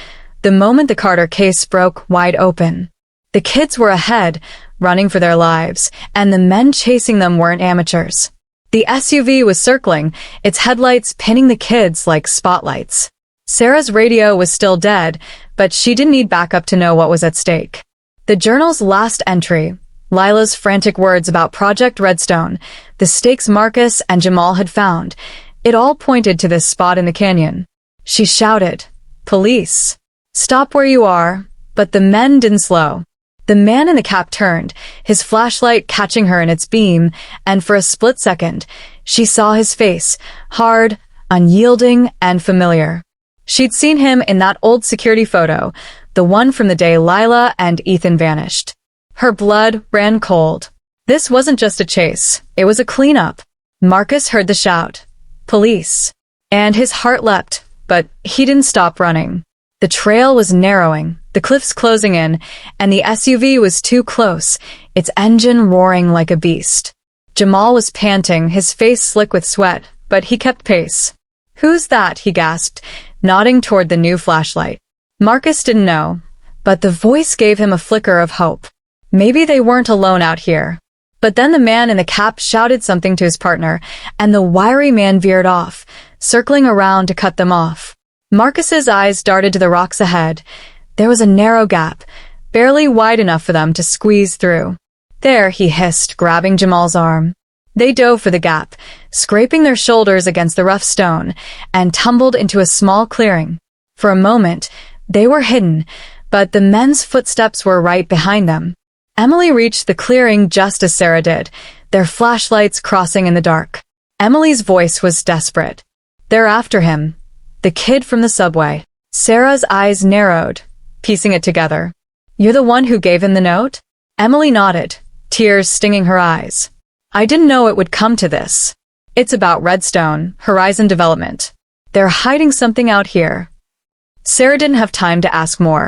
the moment the Carter case broke wide open. The kids were ahead, running for their lives, and the men chasing them weren't amateurs. The SUV was circling, its headlights pinning the kids like spotlights. Sarah's radio was still dead, but she didn't need backup to know what was at stake. The journal's last entry, Lila's frantic words about Project Redstone, the stakes Marcus and Jamal had found, it all pointed to this spot in the canyon. She shouted, "Police! Stop where you are," but the men didn't slow. The man in the cap turned, his flashlight catching her in its beam, and for a split second, she saw his face, hard, unyielding, and familiar. She'd seen him in that old security photo, the one from the day Lila and Ethan vanished. Her blood ran cold. This wasn't just a chase, it was a cleanup. Marcus heard the shout, "Police!" and his heart leapt, but he didn't stop running. The trail was narrowing, the cliffs closing in, and the SUV was too close, its engine roaring like a beast. Jamal was panting, his face slick with sweat, but he kept pace. "Who's that?" he gasped, nodding toward the new flashlight. Marcus didn't know, but the voice gave him a flicker of hope. Maybe they weren't alone out here. But then the man in the cap shouted something to his partner, and the wiry man veered off, circling around to cut them off. Marcus's eyes darted to the rocks ahead. There was a narrow gap, barely wide enough for them to squeeze through. "There," he hissed, grabbing Jamal's arm. They dove for the gap, scraping their shoulders against the rough stone, and tumbled into a small clearing. For a moment, they were hidden, but the men's footsteps were right behind them. Emily reached the clearing just as Sarah did, their flashlights crossing in the dark. Emily's voice was desperate. "They're after him. The kid from the subway." Sarah's eyes narrowed, piecing it together. "You're the one who gave him the note?" Emily nodded, tears stinging her eyes. "I didn't know it would come to this. It's about Redstone, Horizon Development. They're hiding something out here." Sarah didn't have time to ask more.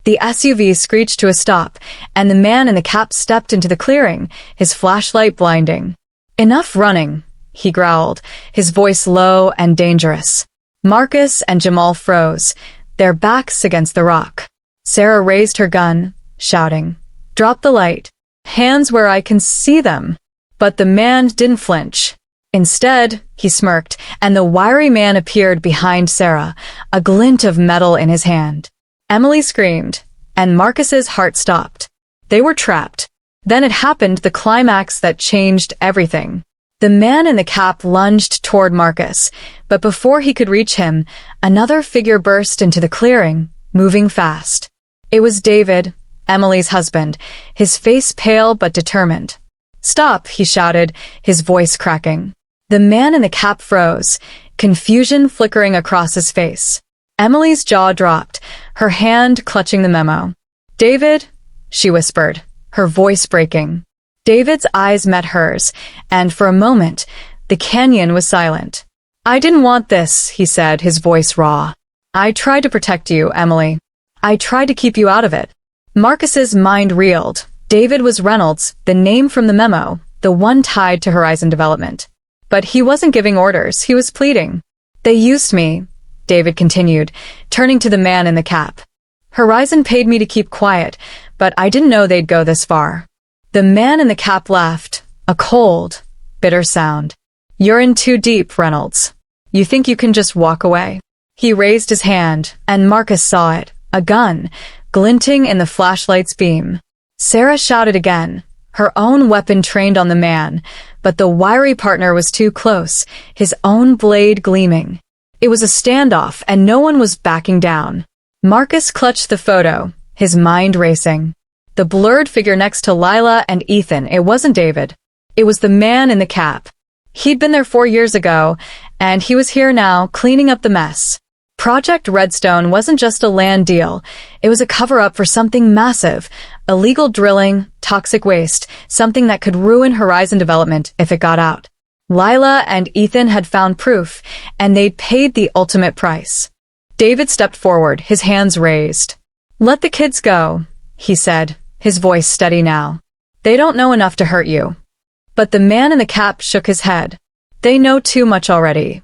The SUV screeched to a stop, and the man in the cap stepped into the clearing, his flashlight blinding. "Enough running," he growled, his voice low and dangerous. Marcus and Jamal froze, their backs against the rock. Sarah raised her gun, shouting, "Drop the light. Hands where I can see them." But the man didn't flinch. Instead, he smirked, and the wiry man appeared behind Sarah, a glint of metal in his hand. Emily screamed, and Marcus's heart stopped. They were trapped. Then it happened, the climax that changed everything. The man in the cap lunged toward Marcus, but before he could reach him, another figure burst into the clearing, moving fast. It was David, Emily's husband, his face pale but determined. "Stop," he shouted, his voice cracking. The man in the cap froze, confusion flickering across his face. Emily's jaw dropped, her hand clutching the memo. "David," she whispered, her voice breaking. David's eyes met hers, and for a moment, the canyon was silent. "I didn't want this," he said, his voice raw. "I tried to protect you, Emily. I tried to keep you out of it." Marcus's mind reeled. David was Reynolds, the name from the memo, the one tied to Horizon Development. But he wasn't giving orders, he was pleading. "They used me," David continued, turning to the man in the cap. "Horizon paid me to keep quiet, but I didn't know they'd go this far." The man in the cap laughed, a cold, bitter sound. "You're in too deep, Reynolds. You think you can just walk away?" He raised his hand, and Marcus saw it, a gun, glinting in the flashlight's beam. Sarah shouted again, her own weapon trained on the man, but the wiry partner was too close, his own blade gleaming. It was a standoff, and no one was backing down. Marcus clutched the photo, his mind racing. The blurred figure next to Lila and Ethan, it wasn't David. It was the man in the cap. He'd been there 4 years ago, and he was here now, cleaning up the mess. Project Redstone wasn't just a land deal. It was a cover-up for something massive, illegal drilling, toxic waste, something that could ruin Horizon Development if it got out. Lila and Ethan had found proof, and they'd paid the ultimate price. David stepped forward, his hands raised. "Let the kids go," he said, his voice steady now. "They don't know enough to hurt you." But the man in the cap shook his head. "They know too much already."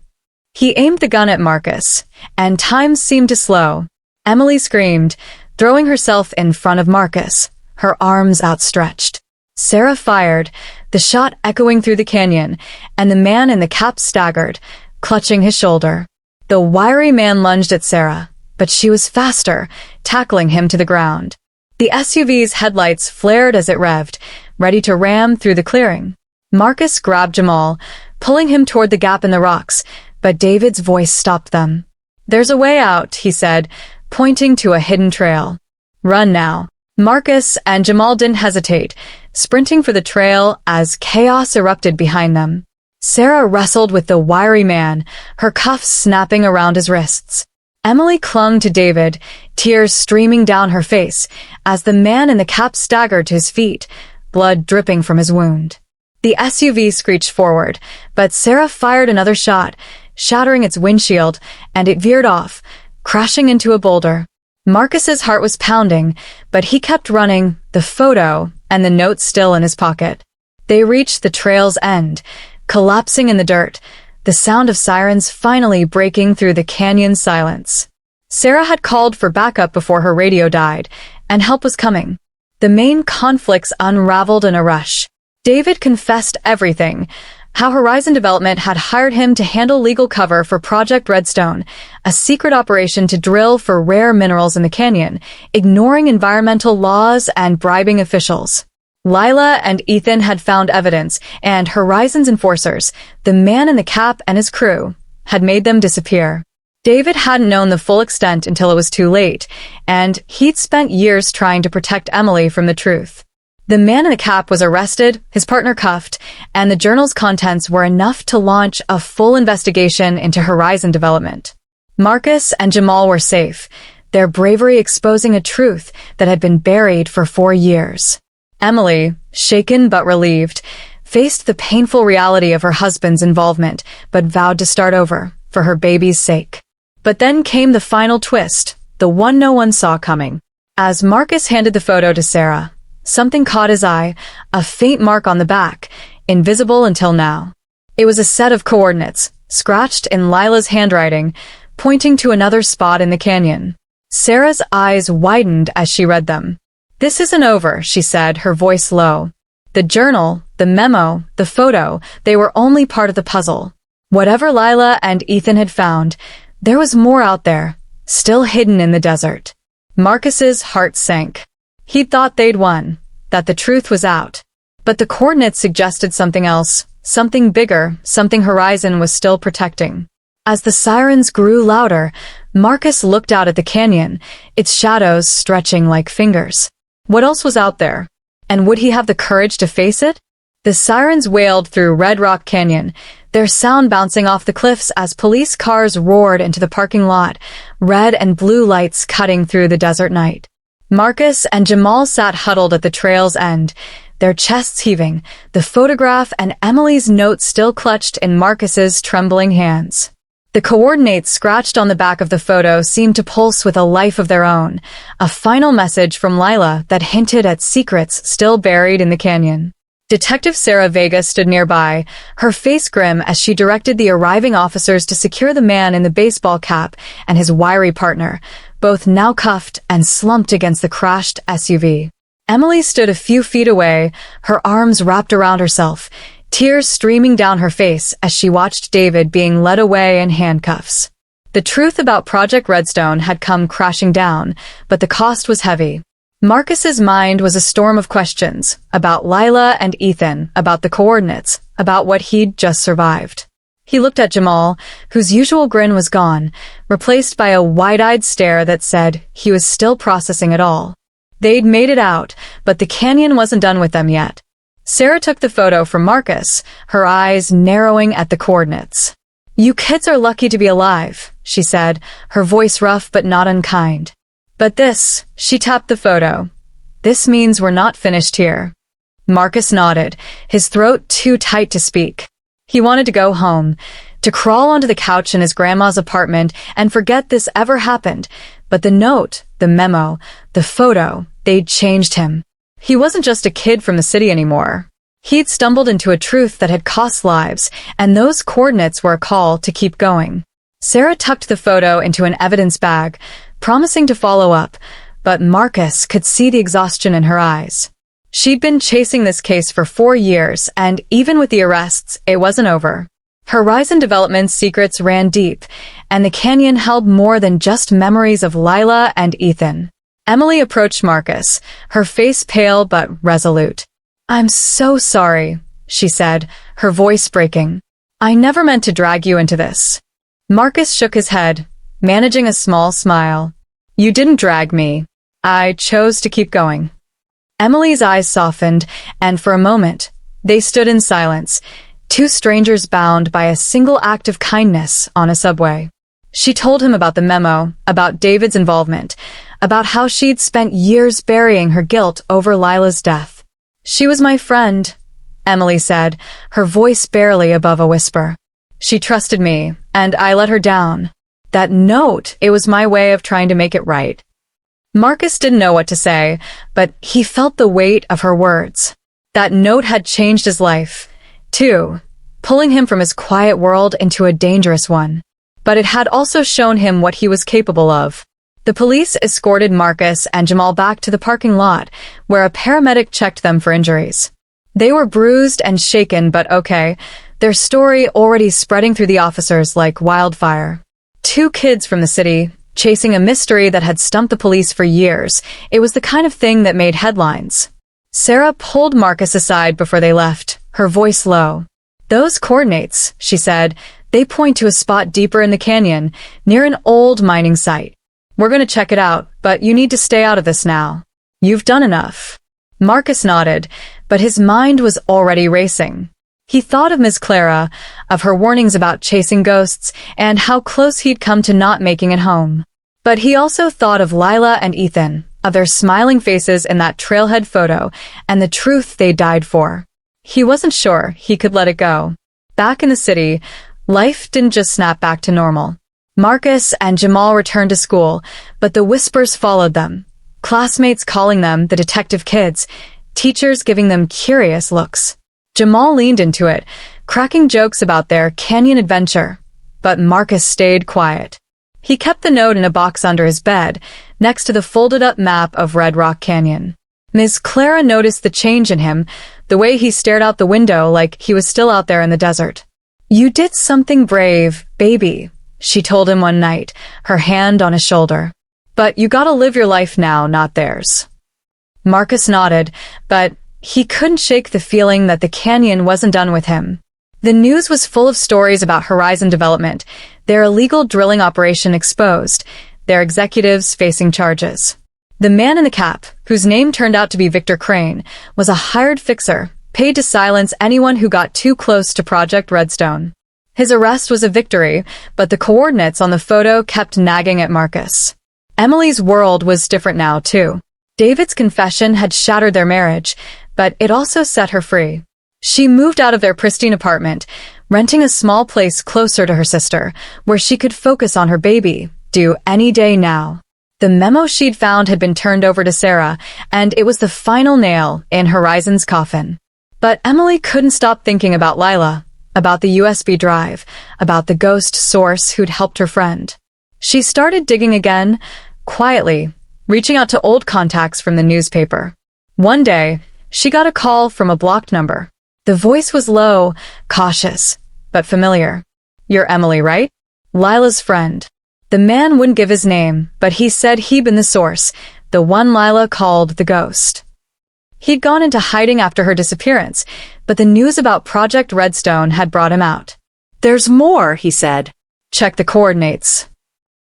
He aimed the gun at Marcus, and time seemed to slow. Emily screamed, throwing herself in front of Marcus, her arms outstretched. Sarah fired, the shot echoing through the canyon, and the man in the cap staggered, clutching his shoulder. The wiry man lunged at Sarah, but she was faster, tackling him to the ground. The SUV's headlights flared as it revved, ready to ram through the clearing. Marcus grabbed Jamal, pulling him toward the gap in the rocks, but David's voice stopped them. "There's a way out," he said, pointing to a hidden trail. "Run now." Marcus and Jamal didn't hesitate, sprinting for the trail as chaos erupted behind them. Sarah wrestled with the wiry man, her cuffs snapping around his wrists. Emily clung to David, tears streaming down her face, as the man in the cap staggered to his feet, blood dripping from his wound. The SUV screeched forward, but Sarah fired another shot, shattering its windshield, and it veered off, crashing into a boulder. Marcus's heart was pounding, but he kept running, the photo and the note still in his pocket. They reached the trail's end, collapsing in the dirt, the sound of sirens finally breaking through the canyon silence. Sarah had called for backup before her radio died, and help was coming. The main conflicts unraveled in a rush. David confessed everything, how Horizon Development had hired him to handle legal cover for Project Redstone, a secret operation to drill for rare minerals in the canyon, ignoring environmental laws and bribing officials. Lila and Ethan had found evidence, and Horizon's enforcers, the man in the cap and his crew, had made them disappear. David hadn't known the full extent until it was too late, and he'd spent years trying to protect Emily from the truth. The man in the cap was arrested, his partner cuffed, and the journal's contents were enough to launch a full investigation into Horizon Development. Marcus and Jamal were safe, their bravery exposing a truth that had been buried for 4 years. Emily, shaken but relieved, faced the painful reality of her husband's involvement, but vowed to start over, for her baby's sake. But then came the final twist, the one no one saw coming. As Marcus handed the photo to Sarah, something caught his eye, a faint mark on the back, invisible until now. It was a set of coordinates, scratched in Lila's handwriting, pointing to another spot in the canyon. Sarah's eyes widened as she read them. "This isn't over," she said, her voice low. The journal, the memo, the photo, they were only part of the puzzle. Whatever Lila and Ethan had found, there was more out there, still hidden in the desert. Marcus's heart sank. He'd thought they'd won, that the truth was out. But the coordinates suggested something else, something bigger, something Horizon was still protecting. As the sirens grew louder, Marcus looked out at the canyon, its shadows stretching like fingers. What else was out there? And would he have the courage to face it? The sirens wailed through Red Rock Canyon, their sound bouncing off the cliffs as police cars roared into the parking lot, red and blue lights cutting through the desert night. Marcus and Jamal sat huddled at the trail's end, their chests heaving, the photograph and Emily's note still clutched in Marcus's trembling hands. The coordinates scratched on the back of the photo seemed to pulse with a life of their own, a final message from Lila that hinted at secrets still buried in the canyon. Detective Sarah Vega stood nearby, her face grim as she directed the arriving officers to secure the man in the baseball cap and his wiry partner, both now cuffed and slumped against the crashed SUV. Emily stood a few feet away, her arms wrapped around herself, tears streaming down her face as she watched David being led away in handcuffs. The truth about Project Redstone had come crashing down, but the cost was heavy. Marcus's mind was a storm of questions, about Lila and Ethan, about the coordinates, about what he'd just survived. He looked at Jamal, whose usual grin was gone, replaced by a wide-eyed stare that said he was still processing it all. They'd made it out, but the canyon wasn't done with them yet. Sarah took the photo from Marcus, her eyes narrowing at the coordinates. "You kids are lucky to be alive," she said, her voice rough but not unkind. "But this," she tapped the photo, "this means we're not finished here." Marcus nodded, his throat too tight to speak. He wanted to go home, to crawl onto the couch in his grandma's apartment and forget this ever happened, but the note, the memo, the photo, they'd changed him. He wasn't just a kid from the city anymore. He'd stumbled into a truth that had cost lives, and those coordinates were a call to keep going. Sarah tucked the photo into an evidence bag, promising to follow up, but Marcus could see the exhaustion in her eyes. She'd been chasing this case for 4 years, and even with the arrests, it wasn't over. Horizon Development's secrets ran deep, and the canyon held more than just memories of Lila and Ethan. Emily approached Marcus, her face pale but resolute. "I'm so sorry," she said, her voice breaking. "I never meant to drag you into this." Marcus shook his head, managing a small smile. "You didn't drag me. I chose to keep going." Emily's eyes softened, and for a moment, they stood in silence, two strangers bound by a single act of kindness on a subway. She told him about the memo, about David's involvement, about how she'd spent years burying her guilt over Lila's death. "She was my friend," Emily said, her voice barely above a whisper. "She trusted me, and I let her down. That note, it was my way of trying to make it right." Marcus didn't know what to say, but he felt the weight of her words. That note had changed his life, too, pulling him from his quiet world into a dangerous one. But it had also shown him what he was capable of. The police escorted Marcus and Jamal back to the parking lot, where a paramedic checked them for injuries. They were bruised and shaken, but okay, their story already spreading through the officers like wildfire. Two kids from the city, chasing a mystery that had stumped the police for years. It was the kind of thing that made headlines. Sarah pulled Marcus aside before they left, her voice low. "Those coordinates," she said, "they point to a spot deeper in the canyon, near an old mining site. We're going to check it out, but you need to stay out of this now. You've done enough." Marcus nodded, but his mind was already racing. He thought of Ms. Clara, of her warnings about chasing ghosts, and how close he'd come to not making it home. But he also thought of Lila and Ethan, of their smiling faces in that trailhead photo, and the truth they died for. He wasn't sure he could let it go. Back in the city, life didn't just snap back to normal. Marcus and Jamal returned to school, but the whispers followed them. Classmates calling them the detective kids, teachers giving them curious looks. Jamal leaned into it, cracking jokes about their canyon adventure, but Marcus stayed quiet. He kept the note in a box under his bed, next to the folded-up map of Red Rock Canyon. Ms. Clara noticed the change in him, the way he stared out the window like he was still out there in the desert. "You did something brave, baby," she told him one night, her hand on his shoulder. "But you gotta live your life now, not theirs." Marcus nodded, but he couldn't shake the feeling that the canyon wasn't done with him. The news was full of stories about Horizon Development, their illegal drilling operation exposed, their executives facing charges. The man in the cap, whose name turned out to be Victor Crane, was a hired fixer, paid to silence anyone who got too close to Project Redstone. His arrest was a victory, but the coordinates on the photo kept nagging at Marcus. Emily's world was different now, too. David's confession had shattered their marriage, but it also set her free. She moved out of their pristine apartment, renting a small place closer to her sister, where she could focus on her baby, due any day now. The memo she'd found had been turned over to Sarah, and it was the final nail in Horizon's coffin. But Emily couldn't stop thinking about Lila, about the USB drive, about the ghost source who'd helped her friend. She started digging again, quietly, reaching out to old contacts from the newspaper. One day, she got a call from a blocked number. The voice was low, cautious, but familiar. "You're Emily, right?" Lila's friend. The man wouldn't give his name, but he said he'd been the source, the one Lila called the ghost. He'd gone into hiding after her disappearance, but the news about Project Redstone had brought him out. "There's more," he said. "Check the coordinates."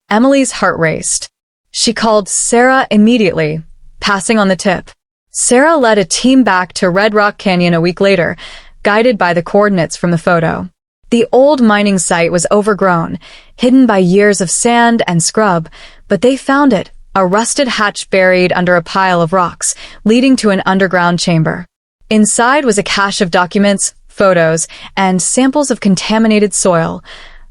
Emily's heart raced. She called Sarah immediately, passing on the tip. Sarah led a team back to Red Rock Canyon a week later, guided by the coordinates from the photo. The old mining site was overgrown, hidden by years of sand and scrub, but they found it, a rusted hatch buried under a pile of rocks, leading to an underground chamber. Inside was a cache of documents, photos, and samples of contaminated soil,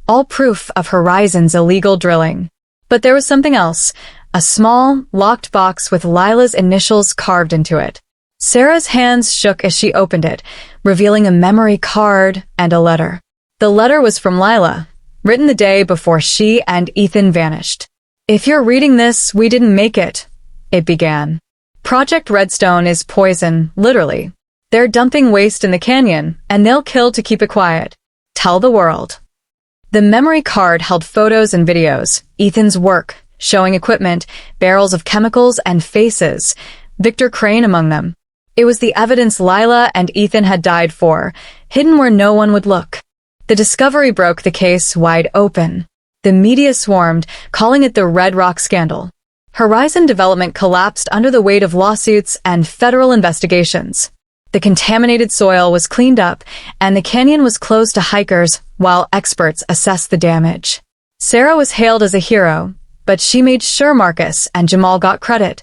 all proof of Horizon's illegal drilling. But there was something else, a small, locked box with Lila's initials carved into it. Sarah's hands shook as she opened it, revealing a memory card and a letter. The letter was from Lila, written the day before she and Ethan vanished. "If you're reading this, we didn't make it," it began. "Project Redstone is poison, literally. They're dumping waste in the canyon, and they'll kill to keep it quiet. Tell the world." The memory card held photos and videos, Ethan's work, showing equipment, barrels of chemicals, and faces, Victor Crane among them. It was the evidence Lila and Ethan had died for, hidden where no one would look. The discovery broke the case wide open. The media swarmed, calling it the Red Rock scandal. Horizon Development collapsed under the weight of lawsuits and federal investigations. The contaminated soil was cleaned up, and the canyon was closed to hikers while experts assessed the damage. Sarah was hailed as a hero, but she made sure Marcus and Jamal got credit,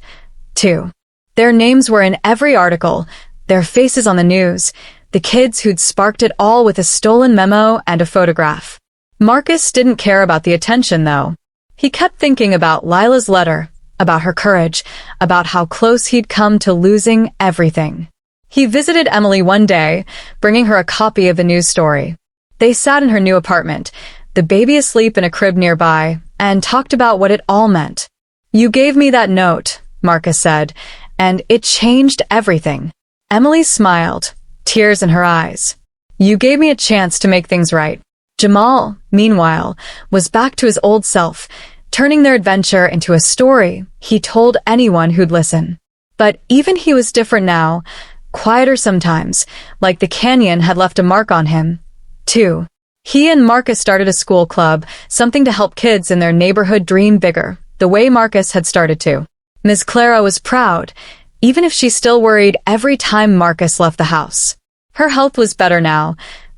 too. Their names were in every article, their faces on the news, the kids who'd sparked it all with a stolen memo and a photograph. Marcus didn't care about the attention, though. He kept thinking about Lila's letter, about her courage, about how close he'd come to losing everything. He visited Emily one day, bringing her a copy of the news story. They sat in her new apartment, the baby asleep in a crib nearby, and talked about what it all meant. "You gave me that note," Marcus said, "and it changed everything." Emily smiled, tears in her eyes. "You gave me a chance to make things right." Jamal, meanwhile, was back to his old self, turning their adventure into a story he told anyone who'd listen. But even he was different now, quieter sometimes, like the canyon had left a mark on him. 2. He and Marcus started a school club, something to help kids in their neighborhood dream bigger, the way Marcus had started to. Ms. Clara was proud, even if she still worried every time Marcus left the house. Her health was better now,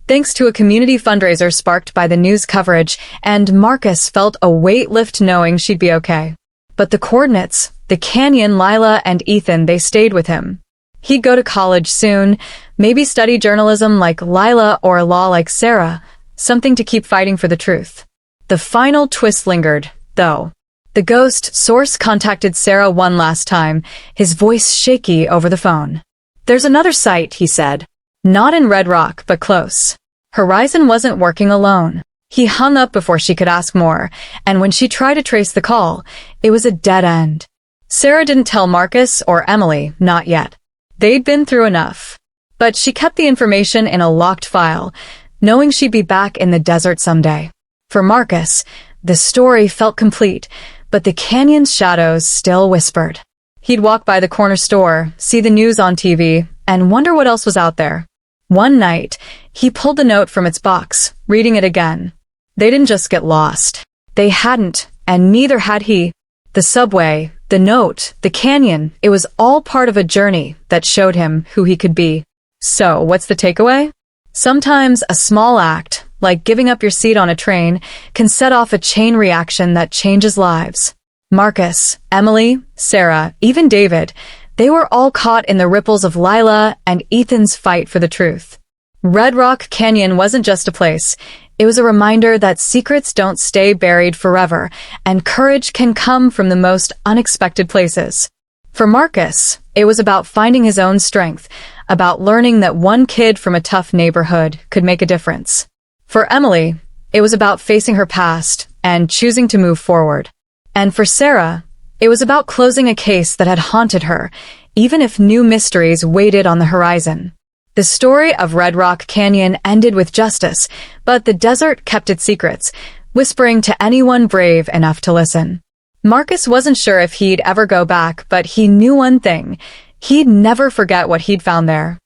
thanks to a community fundraiser sparked by the news coverage, and Marcus felt a weight lift knowing she'd be okay. But the coordinates, the canyon, Lila, and Ethan, they stayed with him. He'd go to college soon, maybe study journalism like Lila or law like Sarah, something to keep fighting for the truth. The final twist lingered, though. The ghost source contacted Sarah one last time, his voice shaky over the phone. "There's another site," he said. "Not in Red Rock, but close." Horizon wasn't working alone. He hung up before she could ask more, and when she tried to trace the call, it was a dead end. Sarah didn't tell Marcus or Emily, not yet. They'd been through enough. But she kept the information in a locked file, knowing she'd be back in the desert someday. For Marcus, the story felt complete, but the canyon's shadows still whispered. He'd walk by the corner store, see the news on TV, and wonder what else was out there. One night, he pulled the note from its box, reading it again. They didn't just get lost. They hadn't, and neither had he. The subway, the note, the canyon, it was all part of a journey that showed him who he could be. So, what's the takeaway? Sometimes a small act, like giving up your seat on a train, can set off a chain reaction that changes lives. Marcus, Emily, Sarah, even David, they were all caught in the ripples of Lila and Ethan's fight for the truth. Red Rock Canyon wasn't just a place. It was a reminder that secrets don't stay buried forever, and courage can come from the most unexpected places. For Marcus, it was about finding his own strength, about learning that one kid from a tough neighborhood could make a difference. For Emily, it was about facing her past and choosing to move forward. And for Sarah, it was about closing a case that had haunted her, even if new mysteries waited on the horizon. The story of Red Rock Canyon ended with justice, but the desert kept its secrets, whispering to anyone brave enough to listen. Marcus wasn't sure if he'd ever go back, but he knew one thing. He'd never forget what he'd found there.